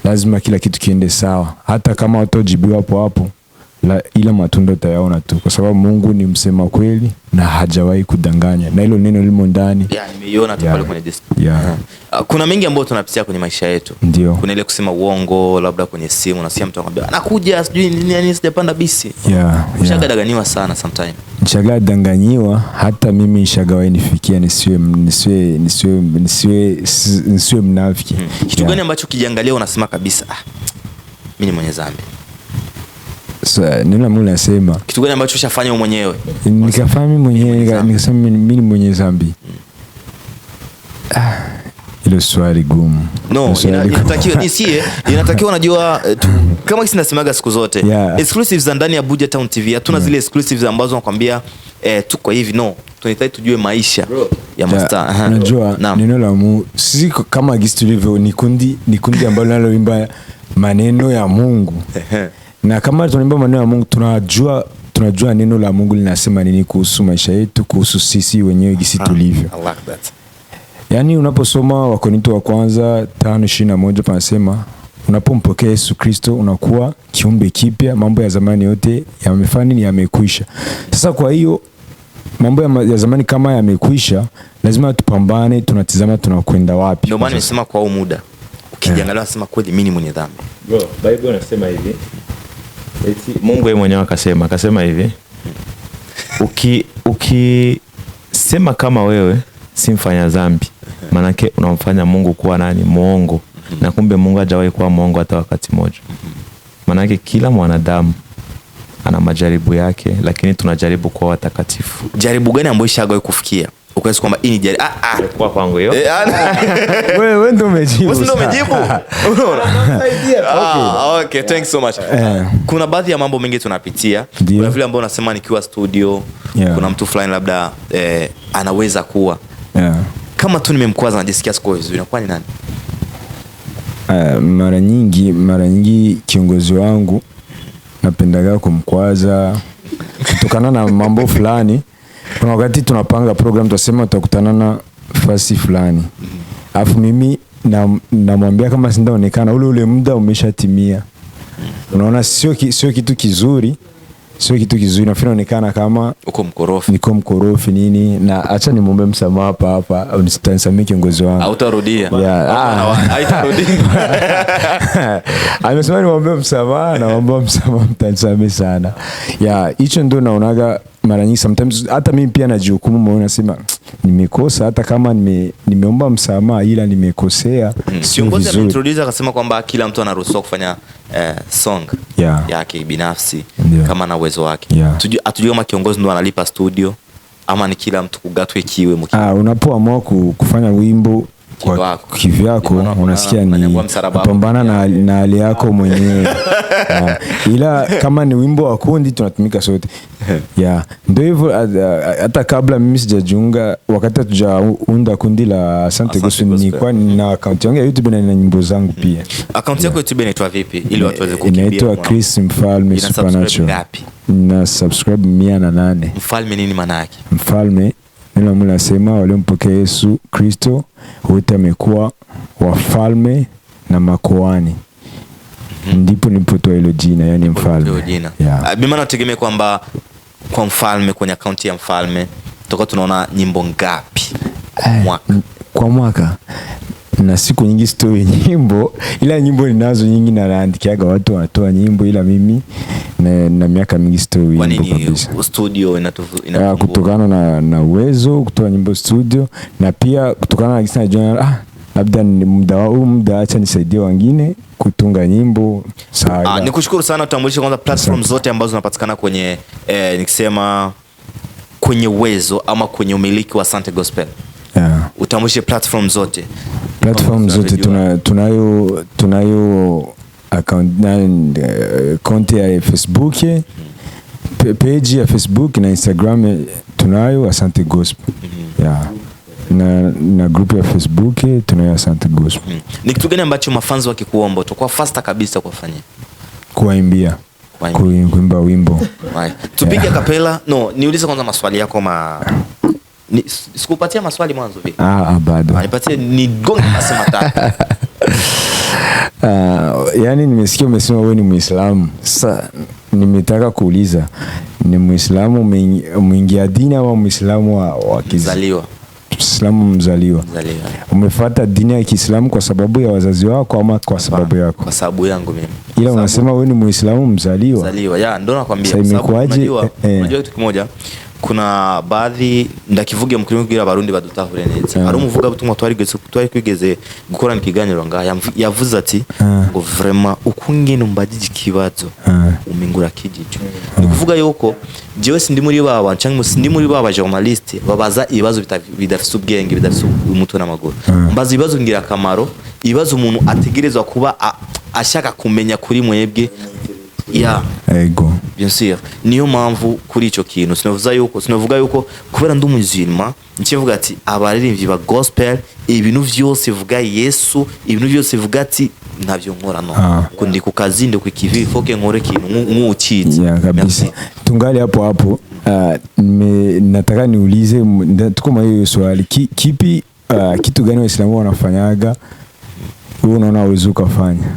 lazima kila kitu kiende sawa. Hata kama utajibiwa hapo ila matunda utayaona tu kwa sababu Mungu ni msema kweli na hajawahi kudanganya. Na hilo neno limo ndani. Nimeiona tu pale kwenye display. Kuna mengi ambayo tunapitia kwenye maisha yetu. Ndio. Kuna ile kusema uongo labda kwenye simu nasikia mtu anakuambia anakuja sijui nini sijapanda bisi. Nishagadanganyiwa sana sometimes. Nishagadanganyiwa hata mimi nishagawahi nifikia nisiwe mnafiki. Kitu gani ambacho kijiangalia unasema kabisa mimi ni mwenye dhambi? Neno la Mungu linasema kitu gani ambacho ushafanya wewe mwenyewe? Nikafanya mimi mwenyewe nikasema mimi ni mwenye dhambi. Ile swali gumu. No, inatakiwa unajua kama kisi nasemaga siku zote exclusives za ndani ya Budget Town TV hatuna zile exclusives ambazo nakwambia tuko hivi tunahitaji tujue maisha ya mastaa. Unajua neno la Mungu sisi kama gisi tulivyo ni kundi ambalo linaloimba maneno ya Mungu. Na kama tunaimba maneno ya Mungu tunajua neno la Mungu linasema nini kuhusu maisha yetu, kuhusu sisi wenyewe gisi tulivyo. I like that. Yani unaposoma Wakorintho wa kwanza 5:21 panasema unapompokea Yesu Kristo unakuwa kiumbe kipya, mambo ya zamani yote yamefanya yamekwisha. Sasa kwa hiyo mambo ya zamani kama yamekwisha, lazima tupambane, tunatizama tunakwenda wapi. Ndio maana nimesema kwa muda ukijiangalia unasema kweli mimi ni mwenye dhambi. Bro, Bible inasema hivi. Eti Mungu yeye mwenyewe akasema hivi. Ukisema kama wewe si mfanya dhambi, manake unamfanya Mungu kuwa nani? Muongo. Na kumbe Mungu hajawahi kuwa muongo hata wakati mmoja. Manake kila mwanadamu ana majaribu yake, lakini tunajaribu kuwa watakatifu. Jaribu gani ambayo ishagawahi kufikia ukaweza kwamba hii ni jaribu kwa kwangu hiyo? Wewe ndio umejibu. Wewe ndio umejibu. Okay, thanks so much. Kuna baadhi ya mambo mengi tunapitia. Kuna vile ambao unasema nikiwa studio, kuna mtu fulani labda anaweza kuwa kama tu nimemkwaza najisikia siko vizuri, inakuwa ni nani? Mara nyingi kiongozi wangu napendaga kumkwaza kutokana na mambo fulani. Kuna wakati tunapanga program tutasema tutakutana na fasi fulani, alafu mimi namwambia kama sindaonekana ule muda umeshatimia. Unaona sio kitu kizuri, naonekana kama niko mkorofi nini, na acha nimwombe msamaha hapa unisamee kiongozi wangu. Hautarudia. Haitarudia. Amesema nimwombe msamaha, naomba msamaha, mtanisamee sana. Hicho ndio naonaga mara nyingi. Sometimes hata mimi pia najihukumu moyo, nasema nimekosa, hata kama nimeomba msamaha ila nimekosea. Kiongozi ameintroduce akasema kwamba kila mtu anaruhusiwa kufanya song yake binafsi kama na uwezo wake. Atujue kama kiongozi ndo analipa studio ama ni kila mtu kugatwe kiwe mkiwa. Unapoamua kufanya wimbo kwa kivyako, unasikia ni kupambana na hali yako mwenyewe. Ila kama ni wimbo wa kundi tunatumika sote. Ndio hivyo. Hata kabla mimi sijajiunga, wakati hatujaunda kundi la Asante Gospel, nilikuwa na account yangu ya YouTube na nyimbo zangu pia. Account yako YouTube inaitwa vipi ili watu waweze kukimbia? Inaitwa Chris Mfalme Supernatural. Na subscribe 108. Mfalme nini maana yake? Mfalme neno Mungu nasema waliompokea Yesu Kristo wote amekuwa wafalme na makuhani. Ndipo nipotoa hilo jina, yani mfalme. Mimi nategemea kwamba kwa mfalme, kwenye akaunti ya mfalme tutakuwa tunaona nyimbo ngapi kwa mwaka? Na siku nyingi story nyimbo, ila nyimbo ninazo nyingi na naandikiaga watu wanatoa nyimbo, ila mimi na miaka mingi story nyimbo kabisa. Studio inatufu kutokana na uwezo kutoa nyimbo studio, na pia kutokana na kisa jana labda muda acha nisaidie wengine kutunga nyimbo. Sawa. Nikushukuru sana, utambulishe kwanza platform zote ambazo zinapatikana kwenye nikisema kwenye uwezo ama kwenye umiliki wa Asante Gospel. Utambulishe platform zote. Tunayo account ya Facebook, page ya Facebook na Instagram tunayo Asante Gospel. Na group ya Facebook tunayo Asante Gospel. Ni kitu gani ambacho mafanzi wakikuomba utakuwa faster kabisa kufanya? Kuimba wimbo. Tupige kapela. No, niulize kwanza maswali yako sikupatia maswali mwanzo vipi? Bado. Nipatie nigonge masema tatu. Yani nimesikia umesema wewe ni Muislamu. Sasa nimetaka kuuliza, ni Muislamu umeingia dini au Muislamu wa kizaliwa? Muislamu mzaliwa. Umefuata dini ya Kiislamu kwa sababu ya wazazi wako ama kwa sababu yako? Kwa sababu yangu mimi. Ila unasema wewe ni Muislamu mzaliwa. Ndio nakwambia. Unajua kitu kimoja, kuna baadhi ndakivuge mukirimugira abarundi badutahure neza. Ari umuvuga butumwa twari kwigeze gukora nikiganiro nga yavuze ati ngo vraiment ukungene umbagije kibazo umingura kijijo. Kuvuga yuko jewe sindi muri baba cyangwa sindi muri baba journalist babaza ibibazo bidafite ubwenge, bidafite umutwe n'amaguru. Mbaza ibibazo ngira kamaro, ibibazo umuntu ategerezwa kuba ashaka kumenya kuri mwebwe. Ego. Bien sûr. Niyo mpamvu kuri ico kintu sinavuga yuko kubera ndumuzima nkivuga ati abaririmbyi ba gospel ibintu vyose vuga Yesu, ibintu vyose vuga ati ntavyo nkora no. Kundi kukazinde kukivi foke nkore kintu nk'ukizi. Kabisa. Tungali hapo. Nataka niulize tukoma hiyo swali. Kipi kitu gani Waislamu wanafanyaga wewe unaona uwezo kufanya?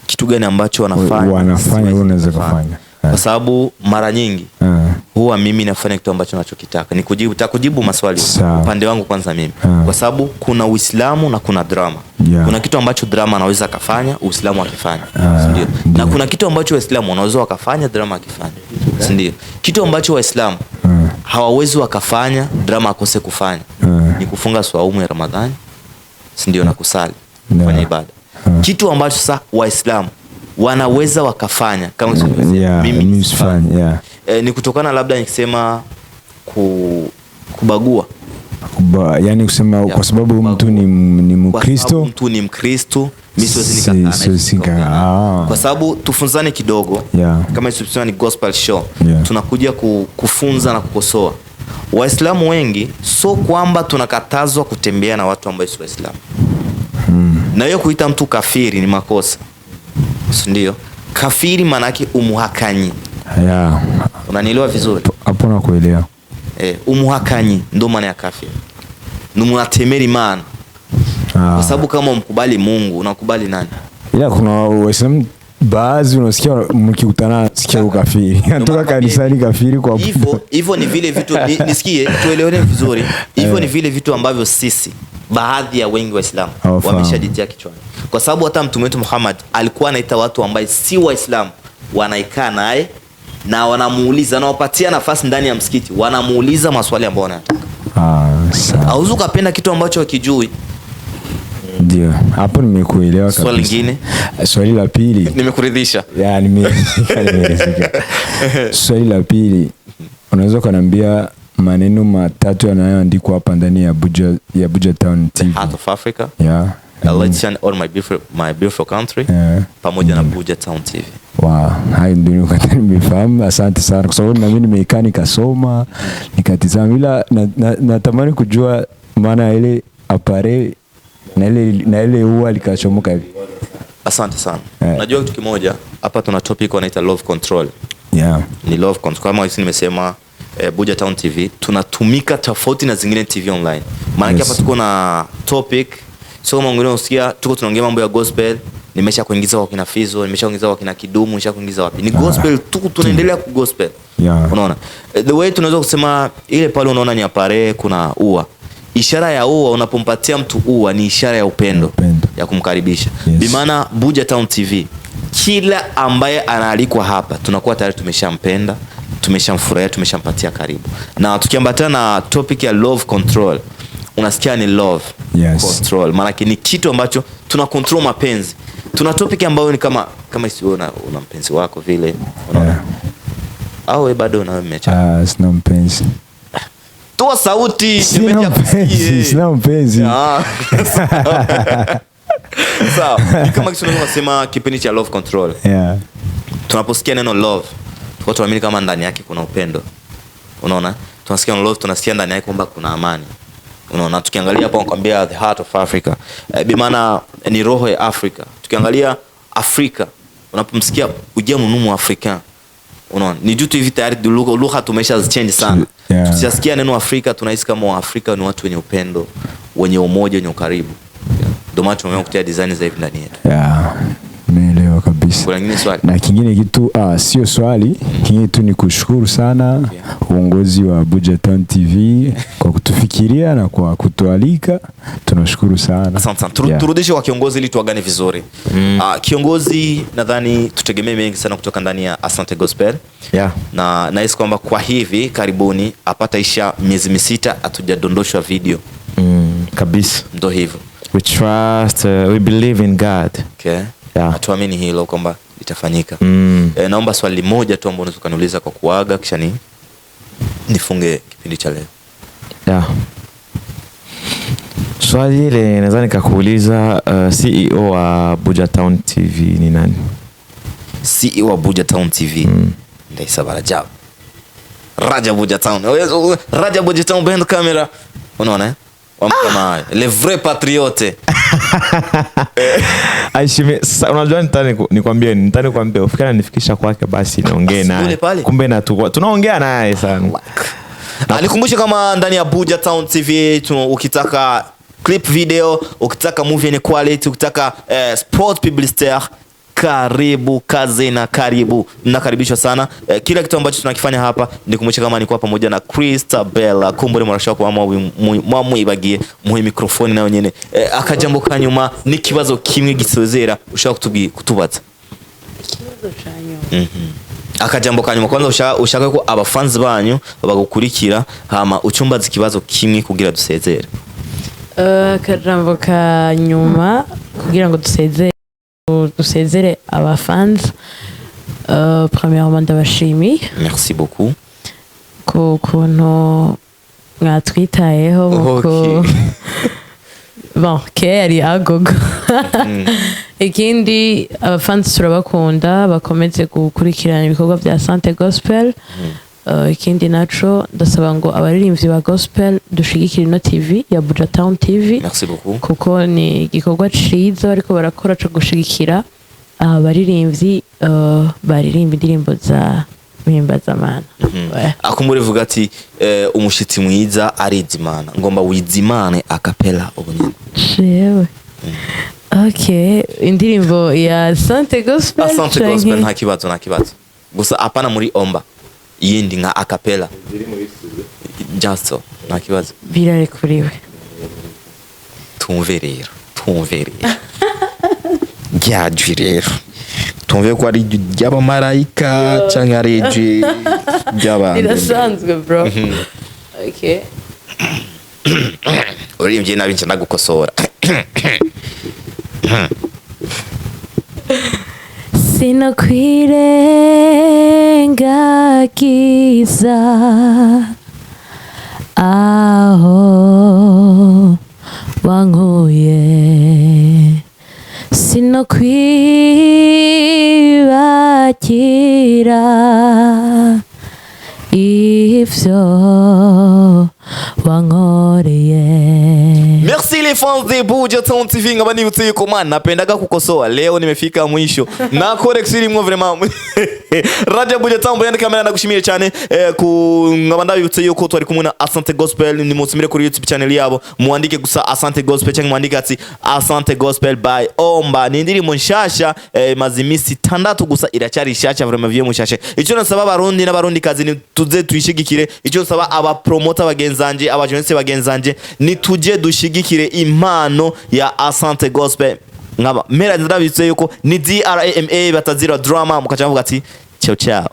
Kitu gani ambacho wanafanya wewe unaweza kufanya? kwa sababu mara nyingi huwa mimi nafanya kitu ambacho nachokitaka. Nitakujibu maswali upande wangu kwanza mimi. Kwa sababu kuna Uislamu na kuna drama. Kuna kitu ambacho drama anaweza kafanya, Uislamu akifanya. Ndio. Na kuna kitu ambacho Waislamu wanaweza wakafanya, drama akifanya. Ndio. Kitu ambacho Waislamu hawawezi wakafanya, drama akose kufanya. Ni kufunga swaumu ya Ramadhani. Ndio, na kusali, kufanya ibada. Kitu ambacho sasa Waislamu wanaweza wakafanya kama mimi sifanye, ni kutokana labda nikisema kubagua. Yani kusema kwa sababu mtu ni Mkristo, mtu ni Mkristo, mimi siwezi nikataa. Kwa sababu tufunzane kidogo. Kama sisi ni gospel show, tunakuja kufunza na kukosoa. Waislamu wengi so kwamba tunakatazwa kutembea na watu ambao si Waislamu. Na hiyo kuita mtu kafiri ni makosa. Ndio. Kafiri maana yake umuhakanyi. Unanielewa vizuri? Hapo nakuelewa. Umuhakanyi ndo maana ya kafiri. Numuatemeri maana. Kwa sababu kama umkubali Mungu, unakubali nani? Ila kuna Waislamu baadhi unasikia mkikutana sikia ukafiri. Anatoka kanisani kafiri kwa hivyo ni vile vitu nisikie tuelewane vizuri. Hivyo ni vile vitu ambavyo sisi baadhi ya wengi Waislamu wameshajitia kichwani. Kwa sababu hata Mtume wetu Muhammad alikuwa anaita watu ambao si Waislamu, wanaikaa naye na wanamuuliza, na wapatia nafasi ndani ya msikiti, wanamuuliza maswali ambayo wanataka. Hauwezi kupenda kitu ambacho hakijui. Ndio, hapo nimekuelewa kabisa. Swali lingine? Swali la pili. Nimekuridhisha? Nimeridhika. Swali la pili. Unaweza kuniambia maneno matatu yanayoandikwa hapa ndani ya Buja Town TV? The Heart of Africa. Let's shine all my beautiful country. Pamoja na Buja Town TV. Hayo ndio nimefahamu. Asante sana kwa sababu na mimi nimekaa nikasoma, nikatizama, ila natamani kujua maana ile apare na ile huwa likachomoka hivi. Asante sana. Najua kitu kimoja, hapa tuna topic wanaita love control. Ni love control. Kama hivi nimesema Buja Town TV tunatumika tofauti na zingine TV online. Maana hapa tuko na topic, sio kama wengine usikia tuko tunaongea mambo ya gospel, nimesha kuingiza kwa kina Fizo, nimesha kuingiza kwa kina Kidumu, nimesha kuingiza wapi. Ni gospel tu, tunaendelea ku gospel. Unaona? The way tunaweza kusema ile pale unaona ni apare kuna ua. Ishara ya ua, unapompatia mtu ua ni ishara ya upendo. Ya kumkaribisha. Bimaana Buja Town TV kila ambaye anaalikwa hapa tunakuwa tayari tumeshampenda, tumeshamfurahia, tumeshampatia karibu. Na tukiambatana na topic ya love control, unasikia ni love control. Maana ni kitu ambacho tuna control mapenzi. Tuna topic ambayo ni kama isiwe una mpenzi wako vile, unaona? Au wewe bado una mmecha? Sina mpenzi. Toa sauti. Sina mpenzi. Sawa. Kama kitu tunasema kipindi cha love control. Tunaposikia neno love, tunaamini kama ndani yake kuna upendo. Unaona? Tunasikia love, tunasikia ndani yake kwamba kuna amani. Unaona? Tukiangalia hapo nakwambia the heart of Africa. Bimaana ni roho ya Afrika. Tukiangalia Afrika, unapomsikia ujia munumu Afrika. Unaona? Ni jutu hivi tayari lugha tumesha change sana. Tukisikia neno Afrika tunahisi kama Waafrika ni watu wenye upendo, wenye umoja, wenye ukaribu. Ndio maana tumeamua kutia design za hivi ndani yetu. Nimeelewa kabisa. Kuna kingine swali? Na kingine kitu sio swali, kingine tu ni kushukuru sana uongozi wa Buja Town TV kwa kutufikiria na kwa kutualika. Tunashukuru sana. Asante sana. Turudishe kwa kiongozi ili tuagane vizuri. Kiongozi, nadhani tutegemee mengi sana kutoka ndani ya Asante Gospel. Na nahisi kwamba kwa hivi karibuni apata isha miezi 6 hatujadondoshwa video. Kabisa. Ndio hivyo. We trust, we believe in God. Tuamini hilo kwamba itafanyika. Naomba swali moja tu ambalo unaweza kuniuliza kwa kuaga kisha nifunge kipindi cha leo. Swali ile nadhani nikakuuliza, CEO wa Buja Town TV ni nani? CEO wa Buja Town TV. Ndaisaba Rajab. Rajab Buja Town. Rajab Buja Town behind the camera. Unaona? Kama le vrai patriote. Aishime, unajua nitani kwambia ufikana nifikisha kwake basi naongea naye. Kumbe na tunaongea naye sana. Alikumbusha kama ndani ya Buja Town TV ukitaka clip video, ukitaka movie in quality, ukitaka sport publicitaire, karibu kaze na karibu, nakaribishwa sana. Kila kitu ambacho tunakifanya hapa ni kumwacha kama niko pamoja na Christabella, kumbure murashaka kwa mwibagiye muhe mikrofoni nayo nyene. Akajambo kanyuma ni kibazo kimwe gisozera ushaka kutubaza ikibazo cyanyu. Akajambo kanyuma kwanza ushaka ko abafanzi banyu bagukurikira, hama ucumbaza ikibazo kimwe kugira dusezere. Akajambo kanyuma kugira ngo dusezere abafanzi. Premièrement ndabashimiye. Merci beaucoup ku kuntu mwatwitayeho muko bon keri agogo. Ikindi abafanzi turabakunda, bakomeze gukurikirana ibikorwa bya Asante Gospel. Ikindi naco ndasaba ngo abaririmbyi ba gospel dushigikira ino TV ya Buja Town TV. Merci beaucoup. Kuko ni igikorwa ciza ariko barakora cyo gushigikira abaririmbyi baririmba indirimbo za Muhimbazamana. Akumure vuga ati umushitsi mwiza arizimana, ngomba wizimane akapela ubunyene. Jewe. Okay, indirimbo ya Asante Gospel. Asante Gospel nta kibazo. Gusa apana muri OMBA. Yindi nka akapela. Just so, nta kibazo. Birarekuriwe. Tumve rero. Gyajwi rero. Tumve ko ari ry'abamarayika canke ari ry'abantu. Birasanzwe bro. Okay. Uririmbye nabi nje ndagukosora. Sinakwirengagiza aho wankuye, sinakwibagira ivyo wankoreye. Merci les fans de Buja Town TV, ngaba nibutse yuko man napendaga kukosoa, leo nimefika mwisho na correction irimwo vraiment. Radio Buja Town bayandi kamera ndagushimire cyane ngaba ndabibutse yuko twari kumwe na Asante Gospel, ni musumire kuri YouTube channel yabo, muandike gusa Asante Gospel cyangwa muandike ati Asante Gospel by OMBA. Ni indirimbo nshasha mazimisi 6 gusa iracyari nshasha vraiment vieux mushashe. Icyo nasaba abarundi n'abarundi kazi ni tuze tuyishigikire, icyo nasaba aba promoter bagenzanje, abajonse bagenzanje ni tuje dushigikire impano ya Asante Gospel. Ngaba mera ndabitse yuko ni DRAMA batazira drama mukacavuga ati ciao ciao.